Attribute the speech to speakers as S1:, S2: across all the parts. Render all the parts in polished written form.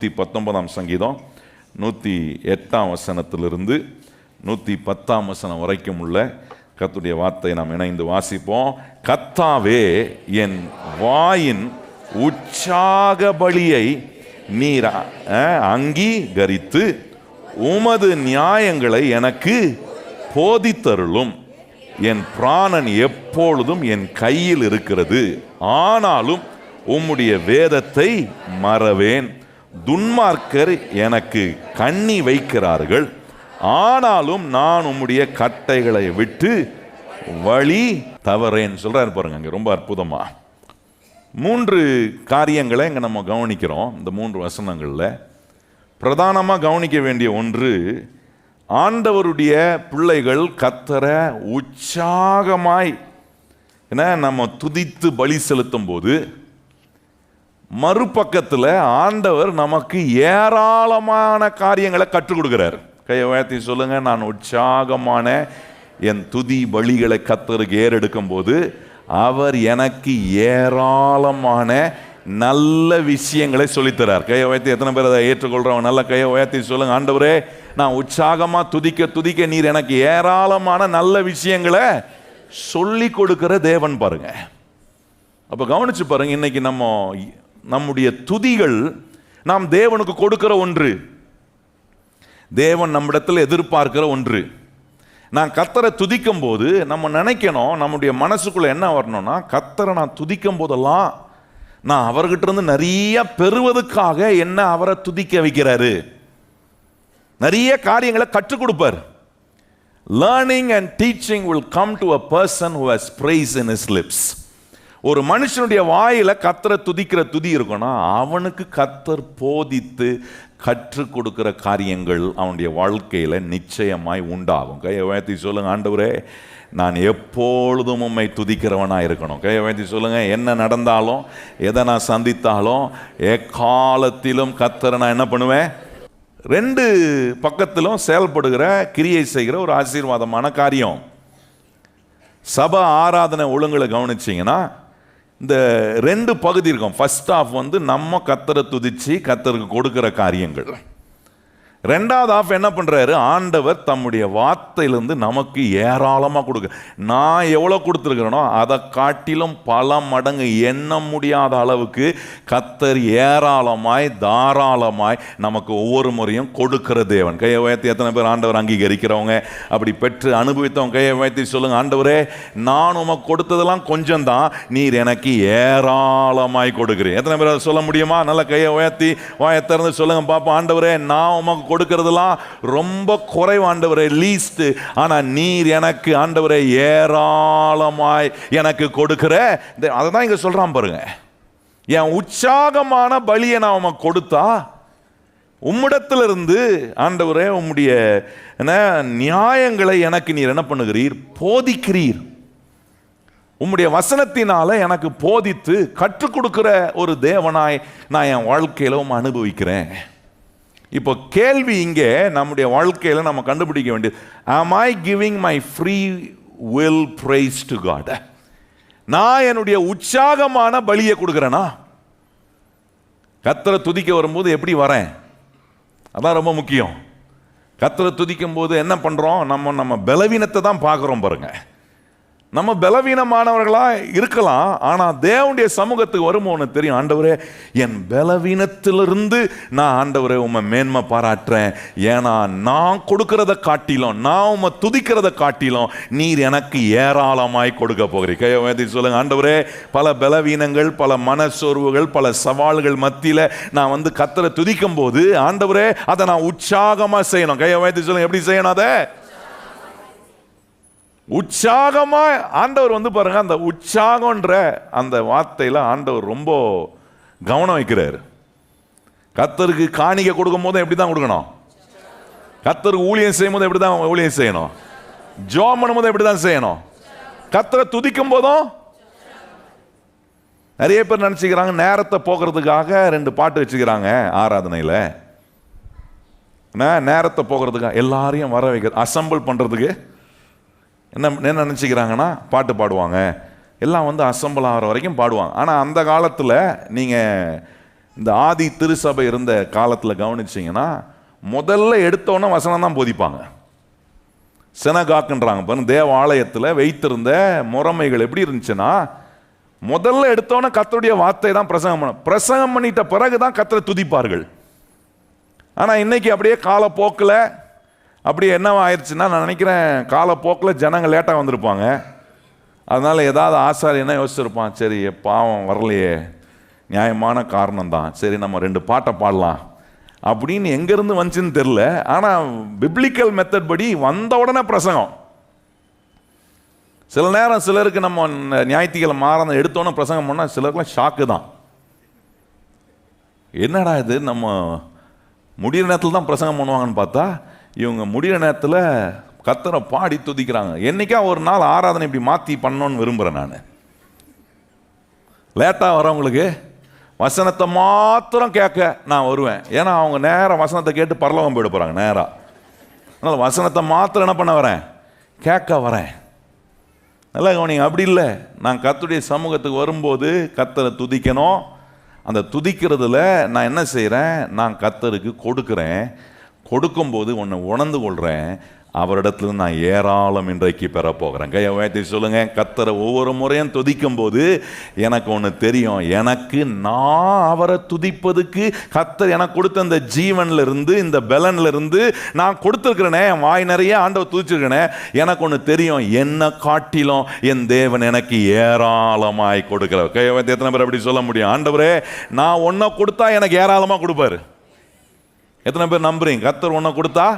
S1: 119 சங்கீதம் 108 வசனத்திலிருந்து 110 வசனம் வரைக்கும் உள்ள கர்த்தருடைய வார்த்தையை நாம் இணைந்து வாசிப்போம். கர்த்தாவே, என் வாயின் உற்சாக பலியை நீர் அங்கீகரித்து உமது நியாயங்களை எனக்கு போதித்தருளும். என் பிராணன் எப்பொழுதும் என் கையில் இருக்கிறது, ஆனாலும் உம்முடைய வேதத்தை மறவேன். துன்மார்க்கர் எனக்கு கண்ணி வைக்கிறார்கள், ஆனாலும் நான் உம்முடைய கட்டைகளை விட்டு வழி தவறேன்னு சொல்றாரு பாருங்க. அங்கே ரொம்ப அற்புதமா 3 காரியங்களை இங்கே நம்ம கவனிக்கிறோம். இந்த 3 வசனங்களில் பிரதானமாக கவனிக்க வேண்டிய ஒன்று, ஆண்டவருடைய பிள்ளைகள் கர்த்தரை உற்சாகமாய் நம்ம துதித்து பலி செலுத்தும் போது, மறுபக்கத்தில் ஆண்டவர் நமக்கு ஏராளமான காரியங்களை கற்றுக் கொடுக்கிறார். கையை உயர்த்தி சொல்லுங்க, நான் உற்சாகமான என் துதி பலிகளை கர்த்தருக்கு ஏறெடுக்கும் போது அவர் எனக்கு ஏராளமான நல்ல விஷயங்களை சொல்லித்தரார். கையை உயர்த்தி எத்தனை பேர் அதை ஏற்றுக்கொள்றவங்க நல்ல கையை உயர்த்தி சொல்லுங்க. ஆண்டவரே, நான் உற்சாகமா துதிக்க துதிக்க நீர் எனக்கு ஏராளமான நல்ல விஷயங்களை சொல்லி கொடுக்கிற தேவன் பாருங்க. அப்ப கவனிச்சு பாருங்க, இன்னைக்கு நம்முடைய துதிகள் நாம் தேவனுக்கு கொடுக்கிற ஒன்று, தேவன் நம்மிடத்தில் எதிர்பார்க்கிற ஒன்று. நான் கர்த்தரை துதிக்கும் போது நம்ம நினைக்கணும், நம்முடைய மனசுக்குள்ள என்ன வரணும்னா, கர்த்தரை நான் துதிக்கும் போதெல்லாம் நான் அவர்கிட்ட இருந்து நிறைய பெறுவதற்காக என்ன அவரை துதிக்க வைக்கிறாரு, நிறைய காரியங்களை கற்றுக் கொடுப்பார். Learning and teaching will come to a person who has praise in his lips. ஒரு மனுஷனுடைய வாயில கர்த்தரை துதிக்கிற துதி இருக்குன்னா, அவனுக்கு கர்த்தர் போதித்து கற்றுக் கொடுக்கிற காரியங்கள் அவனுடைய வாழ்க்கையில நிச்சயமாய் உண்டாகும். கையை உயர்த்தி சொல்லுங்க, ஆண்டவரே, நான் எப்பொழுதும் உம்மை துதிக்கிறவனா இருக்கணும். கையை உயர்த்தி சொல்லுங்க, என்ன நடந்தாலும் எதை நான் சந்தித்தாலும் எக்காலத்திலும் கர்த்தரை நான் என்ன பண்ணுவேன், 2 பக்கத்திலும் செயல்படுகிற கிரியை செய்கிற ஒரு ஆசீர்வாதமான காரியம். சபை ஆராதனை ஒழுங்குல கவனிச்சிங்கன்னா இந்த 2 பகுதி இருக்கும். ஃபர்ஸ்ட் ஆஃப் நம்ம கர்த்தரை துதிச்சு கர்த்தருக்கு கொடுக்கிற காரியங்கள். 2வது ஆஃப் என்ன பண்றாரு, ஆண்டவர் தம்முடைய வார்த்தையிலிருந்து நமக்கு ஏராளமாக கொடுக்க. நான் எவ்வளோ கொடுத்துருக்கிறேனோ அதை காட்டிலும் பல மடங்கு எண்ண முடியாத அளவுக்கு கர்த்தர் ஏராளமாய் தாராளமாய் நமக்கு ஒவ்வொரு முறையும் கொடுக்கிற தேவன். கையை உயர்த்தி எத்தனை பேர் ஆண்டவர் அங்கீகரிக்கிறவங்க, அப்படி பெற்று அனுபவித்தவங்க கையை உயர்த்தி சொல்லுங்க, ஆண்டவரே, நான் உமக்கு கொடுத்ததெல்லாம் கொஞ்சம் தான், நீர் எனக்கு ஏராளமாய் கொடுக்கிறேன். எத்தனை பேர் அதை சொல்ல முடியுமா? நல்ல கையை உயர்த்தி வாயை திறந்து சொல்லுங்க பாப்பா, ஆண்டவரே, நான் உமக்கு கொடுக்கிறதெல்லாம் ரொம்ப குறைவு ஆண்டவரே, லீஸ்ட், ஆனா நீர் எனக்கு ஆண்டவரே ஏராளமாய் எனக்கு கொடுக்கிற. அதை தான் இங்க சொல்றான் பாருங்க, என் உற்சாகமான பலியை நான் உமக்கு கொடுத்தா, உம்மிடத்திலிருந்து ஆண்டவரே உம்முடைய நியாயங்களை எனக்கு நீர் என்ன பண்ணுகிறீர், போதிக்கிறீர். உம்முடைய வசனத்தினால எனக்கு போதித்து கற்றுக் கொடுக்கிற ஒரு தேவனாய் நான் என் வாழ்க்கையில அனுபவிக்கிறேன். இப்போ கேள்வி இங்கே நம்முடைய வாழ்க்கையில் நம்ம கண்டுபிடிக்க வேண்டியது, am I giving my free will praise to God? நான் என்னுடைய உற்சாகமான பலியை கொடுக்கிறேனா? கர்த்தரை துதிக்க வரும்போது எப்படி வரேன், அதான் ரொம்ப முக்கியம். கர்த்தரை துதிக்கும் போது என்ன பண்றோம், நம்ம பலவீனத்தை தான் பார்க்குறோம் பாருங்க. நம்ம பலவீனமானவர்களா இருக்கலாம், ஆனா தேவனுடைய சமூகத்துக்கு வரும்போது தெரியும், ஆண்டவரே, என் பலவீனத்திலிருந்து நான் ஆண்டவரே உம்மை மேன்மை பாராட்டுறேன். ஏன்னா நான் கொடுக்கிறத காட்டிலும், நான் உம்மை துதிக்கிறத காட்டிலும் நீர் எனக்கு ஏராளமாய் கொடுக்க போகிறீர். கையை உயர்த்தி சொல்லுங்க, ஆண்டவரே, பல பலவீனங்கள், பல மனசோர்வுகள், பல சவால்கள் மத்தியில நான் கர்த்தரை துதிக்கும் போது, ஆண்டவரே, அதை நான் உற்சாகமா செய்யணும். கையை உயர்த்தி சொல்லுங்க, எப்படி செய்யணும் அதை? உற்சாகமா. ஆண்டவர் பாருங்க, அந்த உற்சாகம்ன்ற அந்த வார்த்தையில ஆண்டவர் ரொம்ப கவனம் வைக்கிறார். கர்த்தருக்கு காணிக்கை கொடுக்கும் போது எப்படி தான் கொடுக்கணும், கர்த்தருக்கு ஊழியம் செய்யும் போது எப்படி தான் ஊழியம் செய்யணும், ஜெபம் பண்ணும் போது எப்படி தான் செய்யணும், கர்த்தரை துதிக்கும் போதும். நிறைய பேர் நினைச்சுக்கிறாங்க நேரத்தை போக்குறதுக்காக 2 பாட்டு வச்சுக்கிறாங்க ஆராதனையில. நேரத்தை போக்குறதுக்காக எல்லாரையும் வர வைக்க அசம்பிள் பண்றதுக்கு என்ன நினச்சிக்கிறாங்கன்னா, பாட்டு பாடுவாங்க, எல்லாம் அசம்பிள் ஆகிற வரைக்கும் பாடுவாங்க. ஆனால் அந்த காலத்தில் நீங்கள் இந்த ஆதி திருசபை இருந்த காலத்தில் கவனிச்சிங்கன்னா முதல்ல எடுத்தோன்னே வசனம் தான் போதிப்பாங்க. சினகாக்குன்றாங்க பாருங்க, தேவ ஆலயத்தில் வைத்திருந்த முறைமைகள் எப்படி இருந்துச்சுன்னா, முதல்ல எடுத்தோன்னே கர்த்தருடைய வார்த்தை தான் பிரசங்கம் பண்ணிட்ட பிறகு தான் கர்த்தரை துதிப்பார்கள். ஆனால் இன்னைக்கு அப்படியே காலப்போக்கில் அப்படியே என்னவா ஆயிடுச்சுன்னா, நான் நினைக்கிறேன் காலப்போக்கில் ஜனங்கள் லேட்டாக வந்திருப்பாங்க. அதனால் ஏதாவது ஆசாரி என்ன யோசிச்சிருப்பான், சரி பாவம் வரலையே, நியாயமான காரணம் தான், சரி நம்ம 2 பாட்டை பாடலாம் அப்படின்னு எங்கேருந்து வந்துச்சுன்னு தெரில. ஆனால் பிப்ளிக்கல் மெத்தட் படி வந்த உடனே பிரசங்கம். சில நேரம் சிலருக்கு நம்ம ஞாயிற்றுக்கிழமை மாறன எடுத்தோன்னே பிரசங்கம் பண்ணால் சிலருக்குலாம் ஷாக்கு தான். என்னடா இது, நம்ம முடிகிற நேரத்தில் தான் பிரசங்கம் பண்ணுவாங்கன்னு பார்த்தா இவங்க முடிகிற நேரத்தில் கர்த்தரை பாடி துதிக்கிறாங்க. என்னைக்கா ஒரு நாள் ஆராதனை இப்படி மாற்றி பண்ணணும்னு விரும்புகிறேன். நான் லேட்டாக வரவங்களுக்கு வசனத்தை மாத்திரம் கேட்க நான் வருவேன். ஏன்னா அவங்க நேராக வசனத்தை கேட்டு பரலோகம் போயிட போகிறாங்க நேராக. அதனால் வசனத்தை மாத்திரம் என்ன பண்ண வரேன், கேட்க வரேன். நல்லா கவனிங்க, அப்படி இல்லை. நான் கர்த்தருடைய சமூகத்துக்கு வரும்போது கர்த்தரை துதிக்கணும். அந்த துதிக்கிறதுல நான் என்ன செய்கிறேன், நான் கர்த்தருக்கு கொடுக்குறேன். கொடுக்கும்போது ஒன்று உணர்ந்து கொள்கிறேன், அவரிடத்துல நான் ஏராளம் இன்றைக்கு பெறப்போகிறேன். கையை உயர்த்தி சொல்லுங்க, கர்த்தரை ஒவ்வொரு முறையும் துதிக்கும் போது எனக்கு ஒன்று தெரியும், எனக்கு நான் அவரை துதிப்பதுக்கு கர்த்தர் எனக்கு கொடுத்த இந்த ஜீவன்ல இருந்து, இந்த பலன்ல இருந்து நான் கொடுத்துருக்கிறேனே, என் வாய் நிறைய ஆண்டவர் துதிச்சிருக்கிறேனே, எனக்கு ஒன்று தெரியும், என்னை காட்டிலும் என் தேவன் எனக்கு ஏராளமாய் கொடுக்கிறார். கையை உயர்த்தி எத்தனை பேர் அப்படி சொல்ல முடியும்? ஆண்டவரே, நான் ஒன்றை கொடுத்தா எனக்கு ஏராளமாக கொடுப்பாரு. எத்தனை பேர் நம்புறீங்க? கர்த்தர் ஒன்றை கொடுத்தா,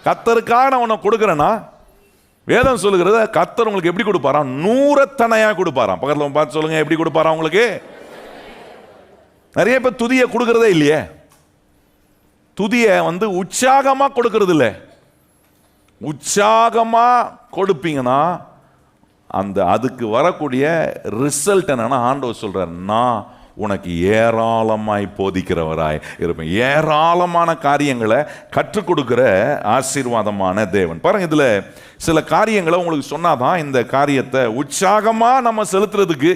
S1: கர்த்தருக்காக நான் உன்னை கொடுக்குறேன்னா, வேதம் சொல்லுகிறது கர்த்தர் உங்களுக்கு எப்படி கொடுப்பாராம், 100 கொடுப்பாராம். பக்கத்தில் பார்த்து சொல்லுங்க, எப்படி கொடுப்பாராம் உங்களுக்கு? நிறைய பேர் துதியை கொடுக்கறதே இல்லையே. துதியை உற்சாகமாக கொடுக்கறது இல்லை. உற்சாகமாக கொடுப்பீங்கன்னா அதுக்கு வரக்கூடிய ரிசல்ட் என்னன்னா, ஆண்டவர் சொல்றார், நான் உனக்கு ஏராளமாய் போதிக்கிறவராய் இருப்பேன். ஏராளமான காரியங்களை கற்றுக் கொடுக்கிற ஆசீர்வாதமான தேவன். பாருங்க, இதுல சில காரியங்களை உங்களுக்கு சொன்னாதான் இந்த காரியத்தை உற்சாகமா நம்ம செலுத்துறதுக்கு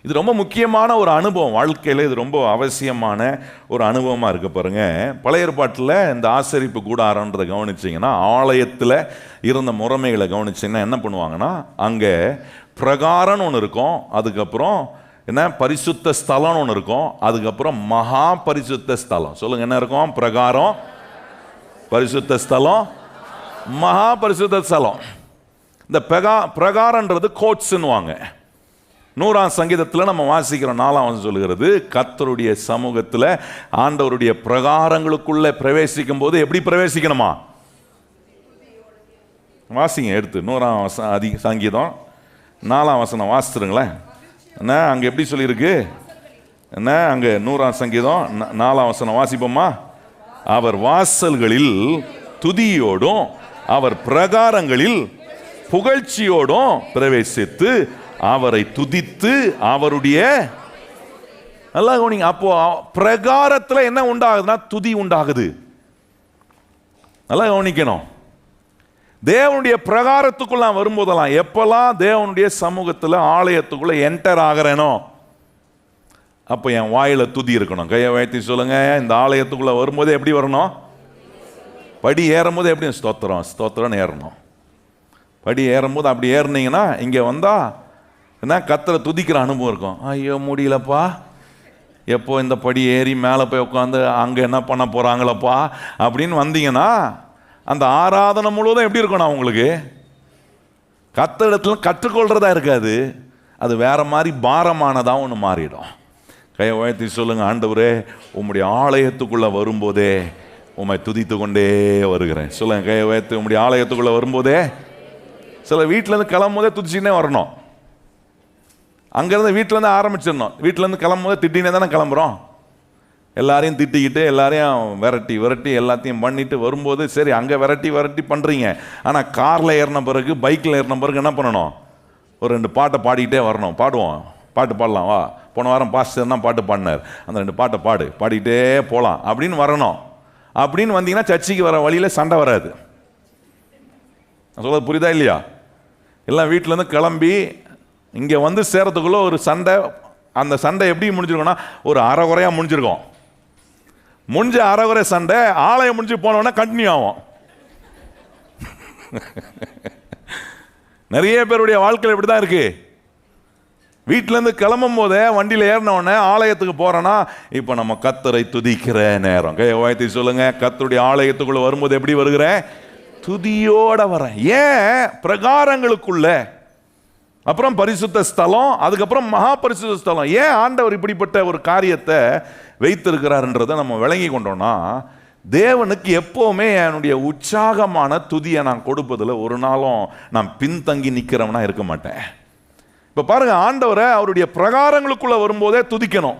S1: இது ரொம்ப முக்கியமான ஒரு அனுபவம். வாழ்க்கையில் இது ரொம்ப அவசியமான ஒரு அனுபவமா இருக்கு. பாருங்க, பழைய ஏற்பாட்டில் இந்த ஆசரிப்பு கூடாரன்றதை கவனிச்சிங்கன்னா, ஆலயத்தில் இருந்த முறைமைகளை கவனிச்சிங்கன்னா என்ன பண்ணுவாங்கன்னா, அங்கே பிரகாரம்னு ஒன்று இருக்கும், அதுக்கப்புறம் என்ன பரிசுத்த ஸ்தலம்னு ஒன்று இருக்கும், அதுக்கப்புறம் மகா பரிசுத்த ஸ்தலம். சொல்லுங்க, என்ன இருக்கும்? பிரகாரம், பரிசுத்த ஸ்தலம், மகா பரிசுத்த ஸ்தலம். இந்த பிரகாரன்றது கோட்ஸ்ன்னுவாங்க. 100ஆம் சங்கீதத்தில் நம்ம வாசிக்கிறோம், 4ஆம் வசனம் சொல்லுகிறது, கர்த்தருடைய சமூகத்தில் ஆண்டவருடைய பிரகாரங்களுக்குள்ள பிரவேசிக்கும் போது எப்படி பிரவேசிக்கணுமா? வாசிங்க எடுத்து 100ஆம் சங்கீதம் 4ஆம் வசனம் வாசித்துருங்களேன். என்ன அங்கே எப்படி சொல்லியிருக்கு? என்ன அங்கே 100ஆம் சங்கீதம் 4ஆம் வசனம் வாசிப்போமா? அவர் வாசல்களில் துதியோடும் அவர் பிரகாரங்களில் புகழ்ச்சியோடும் பிரவேசித்து அவரை துதித்து அவருடைய, நல்லா கவனிங்க, அப்போ பிரகாரத்தில் என்ன உண்டாகுதுன்னா துதி உண்டாகுது. நல்லா கவனிக்கணும். தேவனுடைய பிரகாரத்துக்குள்ள நான் வரும்போதெல்லாம், எப்பெல்லாம் தேவனுடைய சமூகத்தில் ஆலயத்துக்குள்ள என்டர் ஆகிறேனோ அப்போ என் வாயில துதி இருக்கணும். கையை உயர்த்தி சொல்லுங்க, இந்த ஆலயத்துக்குள்ள வரும்போதே எப்படி வரணும்? படி ஏறும் போது எப்படி ஸ்தோத்திரம் ஸ்தோத்திரம்னு ஏறணும். படி ஏறும்போது அப்படி ஏறினீங்கன்னா இங்கே வந்தா என்ன கர்த்தரை துதிக்கிற அனுபவம் இருக்கும். ஐயோ முடியலப்பா, எப்போ இந்த படி ஏறி மேலே போய் உட்காந்து அங்கே என்ன பண்ண போகிறாங்களப்பா அப்படின்னு வந்தீங்கன்னா அந்த ஆராதனை முழுவதும் எப்படி இருக்கணும் உங்களுக்கு? கர்த்தரிடத்துல கற்றுக்கொள்றதா இருக்காது, அது வேற மாதிரி பாரமானதாக ஒன்று மாறிடும். கையை உயர்த்தி சொல்லுங்க, ஆண்டவரே உம்முடைய ஆலயத்துக்குள்ளே வரும்போதே உம்மை துதித்து கொண்டே வருகிறேன். சொல்லுங்க, கையை உயர்த்தி, உம்முடைய ஆலயத்துக்குள்ளே வரும்போதே. சில வீட்டிலேருந்து கிளம்பும் போதே துதிச்சுன்னே வரணும். அங்கேருந்து வீட்டிலேருந்து ஆரம்பிச்சிடணும். வீட்டிலேருந்து கிளம்பும் போதே திட்டினே தானே கிளம்புறோம். எல்லாரையும் திட்டிக்கிட்டு எல்லாரையும் விரட்டி விரட்டி எல்லாத்தையும் பண்ணிட்டு வரும்போது சரி அங்கே விரட்டி விரட்டி பண்ணுறீங்க. ஆனால் காரில் ஏறின பிறகு, பைக்கில் ஏறின பிறகு என்ன பண்ணணும்? ஒரு 2 பாட்டை பாடிக்கிட்டே வரணும். பாடுவோம், பாட்டு பாடலாம், வா போன வாரம் பாஸ்டர் தான் பாட்டு பாடினார், அந்த 2 பாட்டை பாடிக்கிட்டே போகலாம் அப்படின்னு வரணும். அப்படின்னு வந்தீங்கன்னா சர்ச்சைக்கு வர வழியில் சண்டை வராது. நான் சொல்கிறது புரியுதா இல்லையா? எல்லாம் வீட்டிலேருந்து கிளம்பி இங்கே வந்து சேரத்துக்குள்ளே ஒரு சண்டை அந்த சண்டை எப்படி முடிஞ்சிருக்கோம்னா ஒரு அரைகுறையா முடிஞ்சிருக்கோம். முடிஞ்ச அரைகுறை சண்டை ஆலயம் முடிஞ்சு போனோன்னா கண்டினியூ ஆகும். நிறைய பேருடைய வாழ்க்கையில் இப்படி தான் இருக்கு. வீட்டிலேருந்து கிளம்பும் போதே வண்டியில் ஏறினோடனே ஆலயத்துக்கு போகிறோன்னா இப்போ நம்ம கர்த்தரை துதிக்கிற நேரம். கையை உயர்த்தி சொல்லுங்க, கர்த்தருடைய ஆலயத்துக்குள்ளே வரும்போது எப்படி வருகிறேன்? துதியோட வரேன். ஏன்? பிரகாரங்களுக்குள்ள, அப்புறம் பரிசுத்த ஸ்தலம், அதுக்கப்புறம் மகா பரிசுத்த ஸ்தலம். ஏன் ஆண்டவர் இப்படிப்பட்ட ஒரு காரியத்தை வைத்திருக்கிறார்ன்றதை நம்ம விளங்கி கொண்டோம்னா, தேவனுக்கு எப்போவுமே என்னுடைய உற்சாகமான துதியை நான் கொடுப்பதில் ஒரு நாளும் நான் பின்தங்கி நிற்கிறவனா இருக்க மாட்டேன். இப்போ பாருங்க, ஆண்டவரை அவருடைய பிரகாரங்களுக்குள்ள வரும்போதே துதிக்கணும்.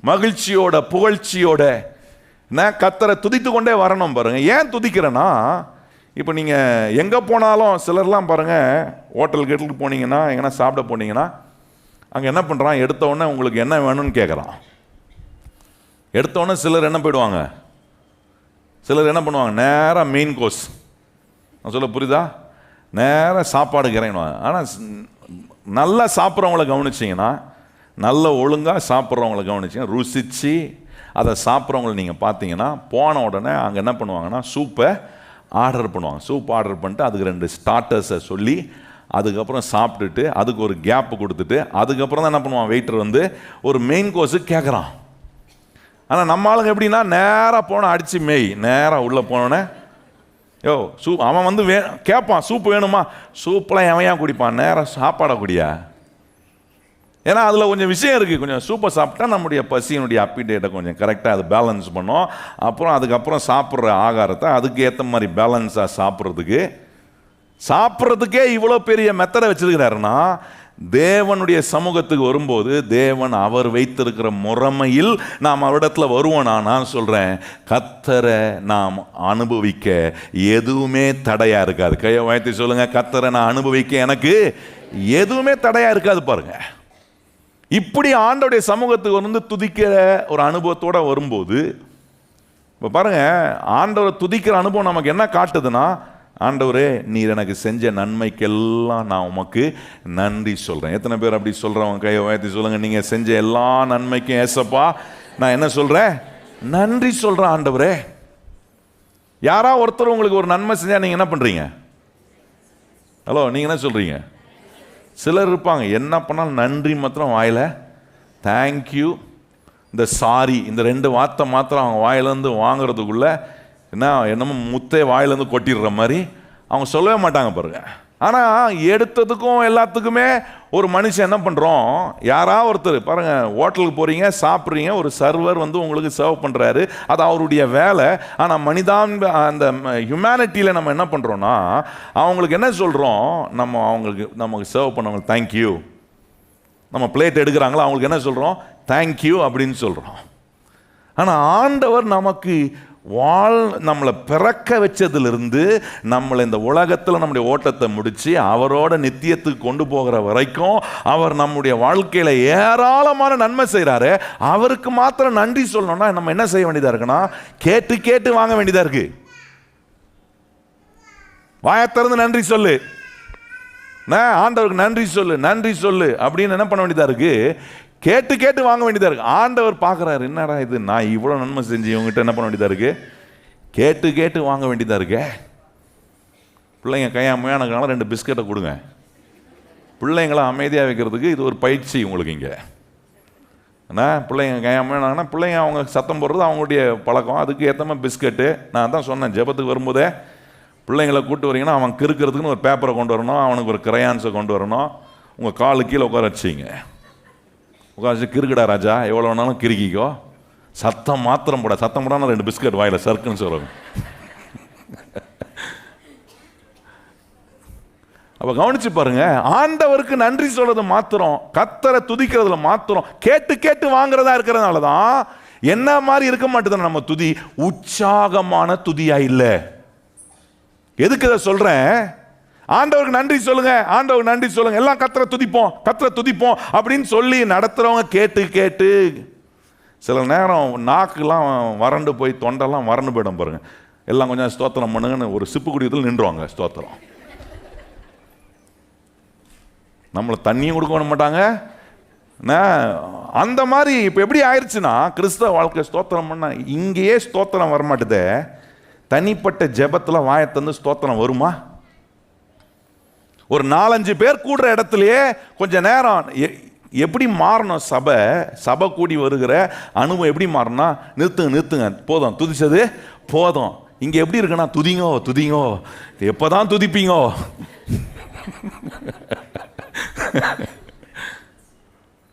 S1: மகிழ்ச்சியோட புகழ்ச்சியோட கர்த்தரை துதித்து கொண்டே வரணும். பாருங்க, ஏன் துதிக்கிறேன்னா, இப்போ நீங்கள் எங்கே போனாலும் சிலர்லாம் பாருங்கள், ஹோட்டலுக்கு போனீங்கன்னா, எங்கன்னா சாப்பிட போனீங்கன்னா, அங்கே என்ன பண்ணுறான், எடுத்தோடனே உங்களுக்கு என்ன வேணும்னு கேட்குறான். எடுத்தோடனே சிலர் என்ன போயிடுவாங்க, சிலர் என்ன பண்ணுவாங்க, நேராக மெயின் கோர்ஸ், நான் சொல்ல புரியுதா, நேராக சாப்பாடுக்கு இறங்கிடுவாங்க. ஆனால் நல்லா சாப்பிட்றவங்கள கவனிச்சிங்கன்னா, நல்ல ஒழுங்காக சாப்பிட்றவங்கள கவனிச்சிங்கன்னா, ருசித்து அதை சாப்பிட்றவங்கள நீங்கள் பார்த்தீங்கன்னா, போன உடனே அங்கே என்ன பண்ணுவாங்கன்னா, சூப்பை ஆர்டர் பண்ணுவாங்க. சூப் ஆர்டர் பண்ணிட்டு அதுக்கு 2 ஸ்டார்டர்ஸை சொல்லி அதுக்கப்புறம் சாப்பிட்டுட்டு அதுக்கு ஒரு கேப்பு கொடுத்துட்டு அதுக்கப்புறம் தான் என்ன பண்ணுவான், வெயிட்டர் வந்து ஒரு மெயின் கோர்ஸுக்கு கேட்குறான். ஆனால் நம்ம ஆளுங்க எப்படின்னா, நேராக போனால் அடித்து மேய், நேராக உள்ளே போனோன்னே சூப் அவன் வந்து கேட்பான், சூப்பு வேணுமா, சூப்பெலாம் எவையா குடிப்பான், நேராக சாப்பாடை குடியா. ஏன்னா அதில் கொஞ்சம் விஷயம் இருக்குது. கொஞ்சம் சூப்பை சாப்பிட்டா நம்முடைய பசியினுடைய அப்பிடேட்டை கொஞ்சம் கரெக்டாக அது பேலன்ஸ் பண்ணோம். அப்புறம் அதுக்கப்புறம் சாப்பிட்ற ஆகாரத்தை அதுக்கு ஏற்ற மாதிரி பேலன்ஸாக சாப்பிட்றதுக்கே இவ்வளோ பெரிய மெத்தடை வச்சிருக்கிறாருன்னா, தேவனுடைய சமூகத்துக்கு வரும்போது தேவன் அவர் வைத்திருக்கிற முறைமையில் நாம் அவரிடத்துல வருவோம். நான் சொல்கிறேன், கர்த்தரை நாம் அனுபவிக்க எதுவுமே தடையாக இருக்காது. கையை உயர்த்தி சொல்லுங்கள், கர்த்தரை நான் அனுபவிக்க எனக்கு எதுவுமே தடையாக இருக்காது. பாருங்கள், இப்படி ஆண்டவருடைய சமூகத்துக்கு வந்து துதிக்கிற ஒரு அனுபவத்தோடு வரும்போது, இப்போ பாருங்கள், ஆண்டவரை துதிக்கிற அனுபவம் நமக்கு என்ன காட்டுதுன்னா, ஆண்டவரே நீர் எனக்கு செஞ்ச நன்மைக்கெல்லாம் நான் உமக்கு நன்றி சொல்கிறேன். எத்தனை பேர் அப்படி சொல்கிறவங்க கையை உயர்த்தி சொல்லுங்கள், நீங்கள் செஞ்ச எல்லா நன்மைக்கும் ஏசப்பா நான் என்ன சொல்கிறேன், நன்றி சொல்கிறேன் ஆண்டவரே. யாரா ஒருத்தர் உங்களுக்கு ஒரு நன்மை செஞ்சால் நீங்கள் என்ன பண்ணுறீங்க? ஹலோ, நீங்கள் என்ன சொல்கிறீங்க? சிலர் இருப்பாங்க, என்ன பண்ணாலும் நன்றி மாத்திரம் வாயில், தேங்க்யூ, இந்த சாரி, இந்த 2 வார்த்தை மாத்திரம் அவங்க வாயிலேருந்து வாங்குறதுக்குள்ளே என்னமோ முத்தே வாயிலேருந்து கொட்டிடுற மாதிரி அவங்க சொல்லவே மாட்டாங்க பாருங்க. ஆனால் எடுத்ததுக்கும் எல்லாத்துக்குமே ஒரு மனுஷன் என்ன பண்ணுறோம், யாராவது ஒருத்தர் பாருங்கள், ஹோட்டலுக்கு போகிறீங்க, சாப்பிட்றீங்க, ஒரு சர்வர் வந்து உங்களுக்கு சர்வ் பண்ணுறாரு, அது அவருடைய வேலை. ஆனால் அந்த ஹியூமனிட்டியில் நம்ம என்ன பண்ணுறோன்னா, அவங்களுக்கு என்ன சொல்கிறோம், நமக்கு சர்வ் பண்ணவங்களுக்கு தேங்க்யூ. நம்ம பிளேட் எடுக்கிறாங்களோ அவங்களுக்கு என்ன சொல்கிறோம், தேங்க்யூ அப்படின்னு சொல்கிறோம். ஆனால் ஆண்டவர் நமக்கு நம்மளை பிறக்க வச்சதிலிருந்து நம்மளை இந்த உலகத்தில் நம்முடைய ஓட்டத்தை முடித்து அவரோட நித்தியத்துக்கு கொண்டு போகிற வரைக்கும் அவர் நம்முடைய வாழ்க்கையில் ஏராளமான நன்மை செய்கிறாரு. அவருக்கு மாத்திரம் நன்றி சொல்லணும்னா நம்ம என்ன செய்ய வேண்டியதாக இருக்குன்னா, கேட்டு கேட்டு வாங்க வேண்டியதாக இருக்கு. வாயத்திறந்து நன்றி சொல்லு, ஆண்டவருக்கு நன்றி சொல்லு அப்படின்னு என்ன பண்ண வேண்டியதாக இருக்கு, கேட்டு கேட்டு வாங்க வேண்டியதாக இருக்கு. ஆண்டவர் பார்க்குறாரு, என்னடா இது, நான் இவ்வளோ நன்மை செஞ்சு இவங்ககிட்ட என்ன பண்ண வேண்டியதாக இருக்கு, கேட்டு கேட்டு வாங்க வேண்டியதாக இருக்கு. பிள்ளைங்க கையாமையானக்கான 2 பிஸ்கட்டை கொடுங்க. பிள்ளைங்களை அமைதியாக வைக்கிறதுக்கு இது ஒரு பயிற்சி உங்களுக்கு இங்கே. ஏன்னா பிள்ளைங்க கையாமையானாங்கன்னா பிள்ளைங்க அவங்க சத்தம் போடுறது அவங்களுடைய பழக்கம், அதுக்கு ஏற்ற மாதிரி பிஸ்கட்டு. நான் தான் சொன்னேன், ஜெபத்துக்கு வரும்போதே பிள்ளைங்களை கூப்பிட்டு வரீங்கன்னா அவன் கிறுக்கிறதுக்குன்னு ஒரு பேப்பரை கொண்டு வரணும், அவனுக்கு ஒரு கிரையான்ஸை கொண்டு வரணும், உங்கள் காலு கீழே உட்கார வச்சிங்க. உட்காந்து கிறுக்கடா ராஜா, எவ்வளோ வேணாலும் கிறுக்கிக்கோ, சத்தம் மாத்திரம் போட, சத்தம் போடாமல் 2 பிஸ்கட் வாயில் சர்க்குன்னு சொல்லுவாங்க. அப்போ கவனிச்சு பாருங்க, ஆண்டவருக்கு நன்றி சொல்றது மாத்திரம், கர்த்தரை துதிக்கிறதுல மாத்திரம் கேட்டு கேட்டு வாங்குறதா இருக்கிறதுனால தான் என்ன மாதிரி இருக்க மாட்டேது நம்ம துதி, உற்சாகமான துதியா இல்லை. எதுக்கு இதை சொல்றேன், ஆண்டவருக்கு நன்றி சொல்லுங்க, ஆண்டவருக்கு நன்றி சொல்லுங்க, எல்லாம் கர்த்தரை துதிப்போம் அப்படின்னு சொல்லி நடத்துறவங்க கேட்டு கேட்டு சில நேரம் நாக்குலாம் வறண்டு போய் தொண்டெல்லாம் வறண்டு போயிடும் பாருங்க. எல்லாம் கொஞ்சம் ஸ்தோத்திரம் பண்ணுங்கன்னு ஒரு சிப்பு குடியத்தில் நின்றுவாங்க. ஸ்தோத்திரம் நம்மளை தண்ணியும் கொடுக்க மாட்டாங்க, அந்த மாதிரி இப்போ எப்படி ஆயிடுச்சுன்னா, கிறிஸ்தவ வாழ்க்கை ஸ்தோத்திரம் பண்ண இங்கேயே ஸ்தோத்திரம் வரமாட்டுதே, தனிப்பட்ட ஜெபத்தில் வாயத்தந்து ஸ்தோத்திரம் வருமா? ஒரு 4-5 பேர் கூடுற இடத்துலயே கொஞ்ச நேரம் எப்படி மாறணும்? சபை கூடி வருகிற அனுபவம் எப்படி மாறணும்னா, நிறுத்துங்க போதும், துதிச்சது போதும். இங்க எப்படி இருக்குன்னா, துதிங்கோ எப்பதான் துதிப்பீங்கோ?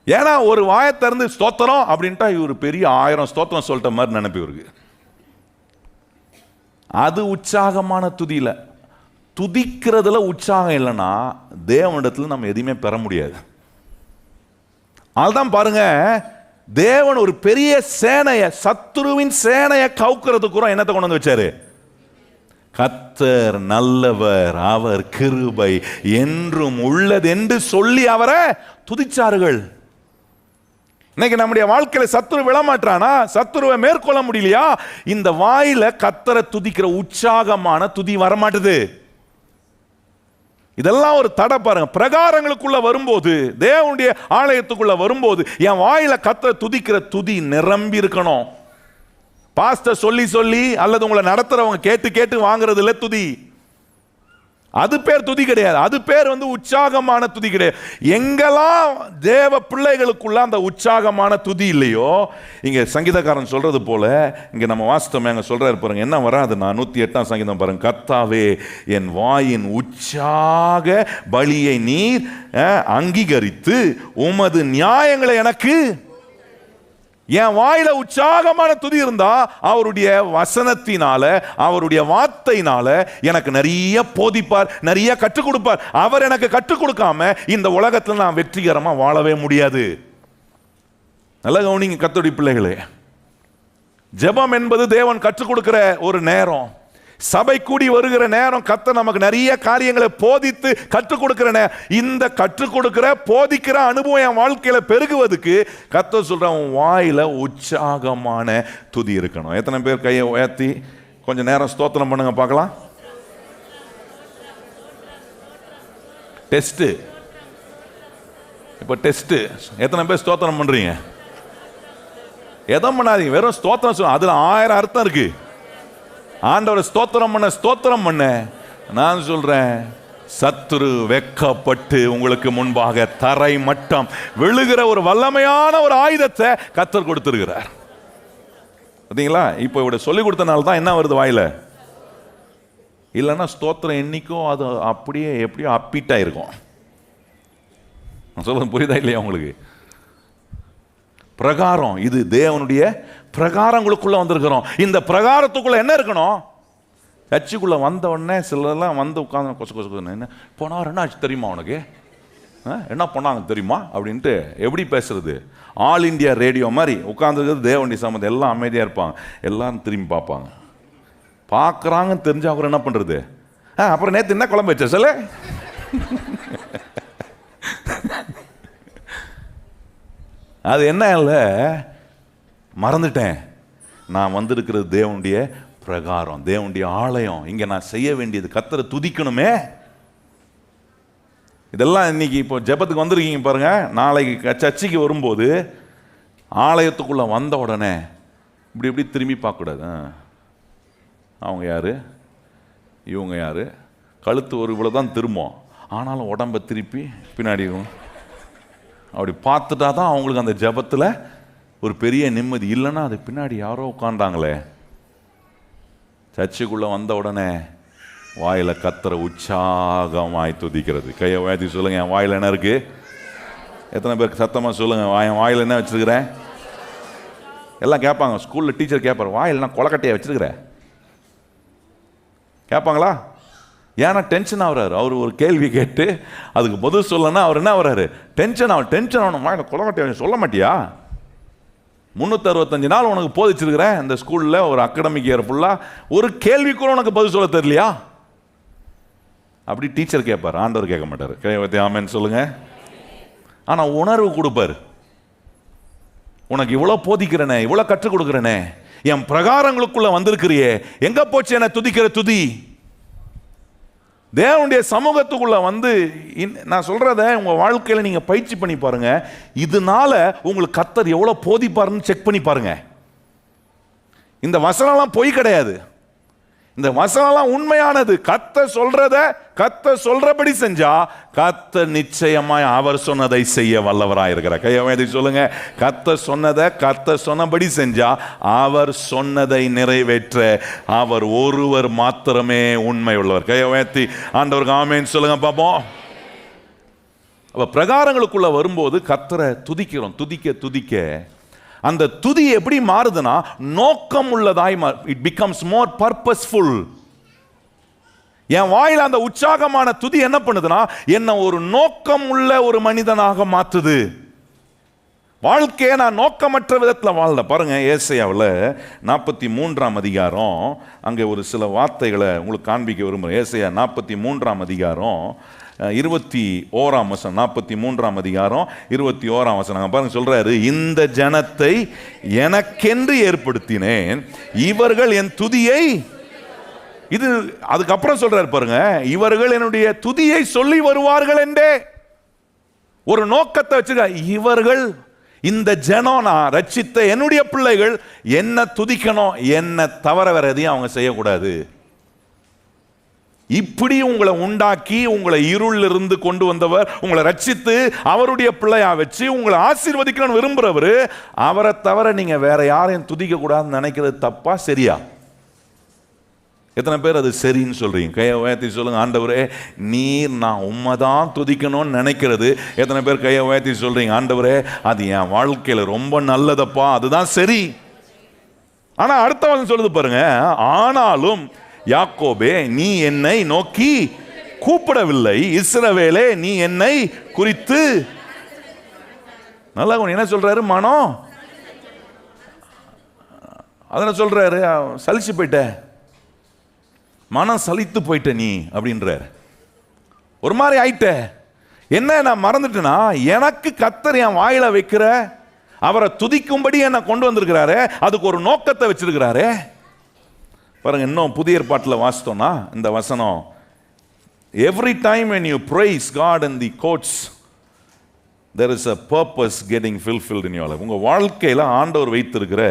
S1: ஏன்னா ஒரு வாயத்திறந்து ஸ்தோத்திரம் அப்படின்ட்டா இவர் பெரிய 1000 ஸ்தோத்திரம் சொல்லிட்ட மாதிரி நினைப்பு இருக்கு. அது உற்சாகமான துதியில. துதிக்கிறதுல உற்சாகம் இல்லைன்னா தேவனிடத்துல நம்ம எதையுமே பெற முடியாது. அதுதான் பாருங்க, தேவன் ஒரு பெரிய சேனைய, சத்துருவின் சேனைய கவுக்கிறதுக்கு கூட என்னத்தை கொண்டு வந்து வச்சாரு? கர்த்தர் நல்லவர், அவர் கிருபை என்றும் உள்ளது என்று சொல்லி அவரை துதிச்சார்கள். இன்னைக்கு நம்முடைய வாழ்க்கையில சத்துரு விழமாட்டானா? சத்துருவை மேற்கொள்ள முடியலையா? இந்த வாயில கர்த்தரை துதிக்கிற உற்சாகமான துதி வரமாட்டுது. இதெல்லாம் ஒரு தடை பாருங்க. பிரகாரங்களுக்குள்ள வரும்போது, தேவனுடைய ஆலயத்துக்குள்ள வரும்போது என் வாயில கர்த்தரை துதிக்கிற துதி நிரம்பி இருக்கணும். பாஸ்டர் சொல்லி அல்லது உங்களை நடத்துறவங்க கேட்டு வாங்குறது இல்ல துதி. அது பேர் துதி கிடையாது. அது பேர் உற்சாகமான துதி கிடையாது. எங்கெல்லாம் தேவ பிள்ளைகளுக்குள்ள அந்த உற்சாகமான துதி இல்லையோ, இங்க சங்கீதக்காரன் சொல்றது போல, இங்க நம்ம வாசித்தோம், அங்க சொல்றாரு பாருங்க, என்ன வராதுன்னா 108ஆம் சங்கீதம் பாருங்க, கர்த்தாவே என் வாயின் உற்சாக பலியை நீர் அங்கீகரித்து உமது நியாயங்களை எனக்கு. என் வாயில உற்சாகமான துதி இருந்தா அவருடைய வசனத்தினால, அவருடைய வார்த்தையினால எனக்கு நிறைய போதிப்பார், நிறைய கற்றுக் கொடுப்பார். அவர் எனக்கு கற்றுக் கொடுக்காம இந்த உலகத்தில் நான் வெற்றிகரமா வாழவே முடியாது. நல்ல கவனிங்க கர்த்தருடைய பிள்ளைகளே, ஜெபம் என்பது தேவன் கற்றுக் கொடுக்கிற ஒரு நேரம். சபை கூடி வருகிற நேரம், கர்த்தர் நமக்கு நிறைய காரியங்களை போதித்து கற்றுக் கொடுக்கிற நேரம். இந்த கற்றுக் கொடுக்கிற போதிக்கிற அனுபவம் என் வாழ்க்கையில பெருகுவதுக்கு கர்த்தர் சொல்றான், உன் வாயில உற்சாகமான துதி இருக்கணும். எத்தனை பேர் கையை உயர்த்தி கொஞ்ச நேரம் ஸ்தோத்திரம் பண்ணுங்க பார்க்கலாம். டெஸ்ட். இப்ப டெஸ்ட். எத்தனை பேர் ஸ்தோத்திரம் பண்றீங்க? எதுவும் பண்ணாதீங்க, வெறும் ஸ்தோத்திரம் சொல்லுங்க. அதுல 1000 அர்த்தம் இருக்கு. ஆண்டவர் ஸ்தோத்திரம் பண்ண நான் சொல்றேன், சத்துரு வெக்கப்பட்டு உங்களுக்கு முன்பாக தரை மட்டம் விழுகிற ஒரு வல்லமையான ஒரு ஆயுதத்தை கர்த்தர் கொடுத்திருக்கிறார். பார்த்தீங்களா? இப்போ இவட சொல்லி கொடுத்தனால தான் என்ன வருது வாயில. இல்லைன்னா ஸ்தோத்திரம் என்னைக்கும் அது அப்படியே எப்படியோ அப்பிட்டா இருக்கும். நான் சொல்றது புரியுதா இல்லையா உங்களுக்கு? பிரகாரம், இது தேவனுடைய பிரகாரங்களுக்குள்ள வந்திருக்கிறோம். இந்த பிரகாரத்துக்குள்ள என்ன இருக்கணும்? சர்ச்சுக்குள்ள வந்த உடனே சிலர்லாம் உட்காந்து கொசு என்ன போனார், என்ன ஆச்சு தெரியுமா உனக்கு, என்ன பண்ணாங்க தெரியுமா அப்படின்ட்டு எப்படி பேசுறது? ஆல் இண்டியா ரேடியோ மாதிரி உட்காந்துருக்கிறது தேவனுடைய சம்பந்தம். எல்லாம் அமைதியாக இருப்பாங்க, எல்லாரும் திரும்பி பார்ப்பாங்க. பார்க்குறாங்கன்னு தெரிஞ்சா அப்புறம் என்ன பண்ணுறது? அப்புறம் நேற்று என்ன குழம்பு வச்ச சொல்ல. அது என்ன இல்லை, மறந்துட்டேன். நான் வந்திருக்கிறது தேவனுடைய பிரகாரம், தேவனுடைய ஆலயம். இங்கே நான் செய்ய வேண்டியது கர்த்தரை துதிக்கணுமே. இதெல்லாம் இன்னைக்கு இப்போ ஜெபத்துக்கு வந்திருக்கீங்க பாருங்க. நாளைக்கு சர்ச்சைக்கு வரும்போது ஆலயத்துக்குள்ளே வந்த உடனே இப்படி திரும்பி பார்க்கக்கூடாது. அவங்க யார், இவங்க யார், கழுத்து ஒரு இவ்வளோ தான் திரும்பும், ஆனாலும் உடம்பை திருப்பி பின்னாடி அப்படி பார்த்துட்டா தான் அவங்களுக்கு அந்த ஜெபத்தில் ஒரு பெரிய நிம்மதி. இல்லைன்னா அது பின்னாடி யாரோ உட்காண்டாங்களே. சர்ச்சுக்குள்ளே வந்த உடனே வாயில கர்த்தரை உற்சாகமாய் துதிக்கிறது. கையை உயர்த்தி சொல்லுங்க, என் வாயில் என்ன இருக்கு? எத்தனை பேருக்கு சத்தமாக சொல்லுங்க, என் வாயில் என்ன வச்சிருக்கிறேன்? எல்லாம் கேட்பாங்க. ஸ்கூலில் டீச்சர் கேட்பார், வாயில் நான் கொலக்கட்டையை வச்சிருக்கிறேன் கேட்பாங்களா? ஏன்னா டென்ஷன் ஆகுறாரு. அவர் ஒரு கேள்வி கேட்டு அதுக்கு பதில் சொல்லனா அவர் என்ன ஆகுறாரு? டென்ஷன் ஆகணும். வாயில் கொலக்கட்டையை சொல்ல மாட்டியா? 365 நாள் உனக்கு போதிச்சிருக்கிறேன் இந்த ஸ்கூலில், ஒரு அகாடமிக் இயர் ஃபுல்லாக, ஒரு கேள்வி கூட உனக்கு பதில் சொல்ல தெரியலையா? அப்படி டீச்சர் கேட்பார், ஆண்டவர் கேட்க மாட்டார். கையவத்தி ஆமேன்னு சொல்லுங்க. ஆனால் உணர்வு கொடுப்பார். உனக்கு இவ்வளோ போதிக்கிறனே, இவ்வளோ கற்றுக் கொடுக்குறனே, என் பிரகாரங்களுக்குள்ள வந்திருக்கிறியே, எங்க போச்சு என துதிக்கிற துதி? தேவனுடைய சமூகத்துக்குள்ள வந்து நான் சொல்றத உங்க வாழ்க்கையில நீங்க பயிற்சி பண்ணி பாருங்க. இதனால உங்களுக்கு கர்த்தர் எவ்வளவு போதிப்பாருன்னு செக் பண்ணி பாருங்க. இந்த வசனம்லாம் பொய் கிடையாது, இந்த வசனம்லாம் உண்மையானது. கர்த்தர் சொல்றபடி செஞ்சா கர்த்தர் நிச்சயமாய் அவர் சொன்னதை செய்ய வல்லவராய் இருக்கிறார். கையை சொல்லுங்க, கர்த்தர் சொன்னபடி செஞ்சா அவர் சொன்னதை நிறைவேற்ற அவர் ஒருவர் மாத்திரமே உண்மை உள்ளவர். கையை உயர்த்தி ஆண்டவருக்கு ஆமென் சொல்லுங்க பார்ப்போம். அப்ப பிரகாரங்களுக்குள்ள வரும்போது கர்த்தரை துதிக்கிறோம். துதிக்க அந்த துதி எப்படி மாறுதுன்னா நோக்கம் உள்ளதாய், இட் பிகம்ஸ் மோர் பர்பஸ்ஃபுல். என் வாயில அந்த உற்சாகமான துதி என்ன பண்ணுதுன்னா என்ன ஒரு நோக்கம் உள்ள ஒரு மனிதனாக மாற்றுது. வாழ்க்கையை நான் நோக்கமற்ற விதத்தில் வாழல. பாருங்க, ஏசாயாவில் 43ஆம் அதிகாரம், அங்கே ஒரு சில வார்த்தைகளை உங்களுக்கு காண்பிக்க விரும்புகிறேன். ஏசாயா 43ஆம் அதிகாரம் 21ஆம் வசனம். 43ஆம் அதிகாரம் 21ஆம் வசனம் பாருங்க, சொல்றாரு, இந்த ஜனத்தை எனக்கென்று ஏற்படுத்தினேன், இவர்கள் என் துதியை, இது அதுக்கப்புறம் சொல்றாரு பாருங்க, இவர்கள் என்னுடைய துதியை சொல்லி வருவார்கள் என்றே ஒரு நோக்கத்தை வச்சுக்க. இவர்கள், இந்த ஜனம், நான் ரட்சித்த என்னுடைய பிள்ளைகள் என்ன துதிக்கணும், என்ன தவிர வேற எதையும் அவங்க செய்யக்கூடாது. இப்படி உங்களை உண்டாக்கி உங்களை இருளில் இருந்து கொண்டு வந்தவர், உங்களை ரட்சித்து அவருடைய பிள்ளையா வச்சு உங்களை ஆசீர்வதிக்கணும்னு விரும்புறவர், அவரை தவிர நீங்க வேற யாரையும் துதிக்க கூடாதுன்னு நினைக்கிறது தப்பா சரியா? எத்தனை பேர் அது சரின்னு சொல்றீங்க? கையை உயர்த்தி சொல்லுங்க, ஆண்டவரே நீர் நான் உண்மைதான் துதிக்கணும்னு நினைக்கிறது. எத்தனை பேர் கையை உயர்த்தி சொல்றீங்க, ஆண்டவரே அது என் வாழ்க்கையில ரொம்ப நல்லதப்பா, அதுதான் சரி. ஆனா அடுத்த வசனம் சொல்லுது பாருங்க, ஆனாலும் யாக்கோபே நீ என்னை நோக்கி கூப்பிடவில்லை, இஸ்ரவேலே நீ என்னை குறித்து. நல்லா என்ன சொல்றாரு, மனம் அதனை சொல்றாரு, சலிச்சு போயிட்ட, மனம் சலித்து போயிட்ட நீ அப்படின்றார். ஒரு மாதிரி ஆயிட்ட. என்ன நான் மறந்துட்டேன்னா, எனக்கு கர்த்தர் என் வாயில வைக்கிற அவரை துதிக்கும்படி என்னை கொண்டு வந்திருக்கிறாரு, அதுக்கு ஒரு நோக்கத்தை வச்சிருக்கிறாரு. பாருங்க, இன்னும் புதிய ஏற்பாட்டில் வாசித்தோம்னா இந்த வசனம், every time when you praise God in the courts there is a purpose getting fulfilled in your life. உங்க வாழ்க்கையில ஆண்டவர் வைத்திருக்கிற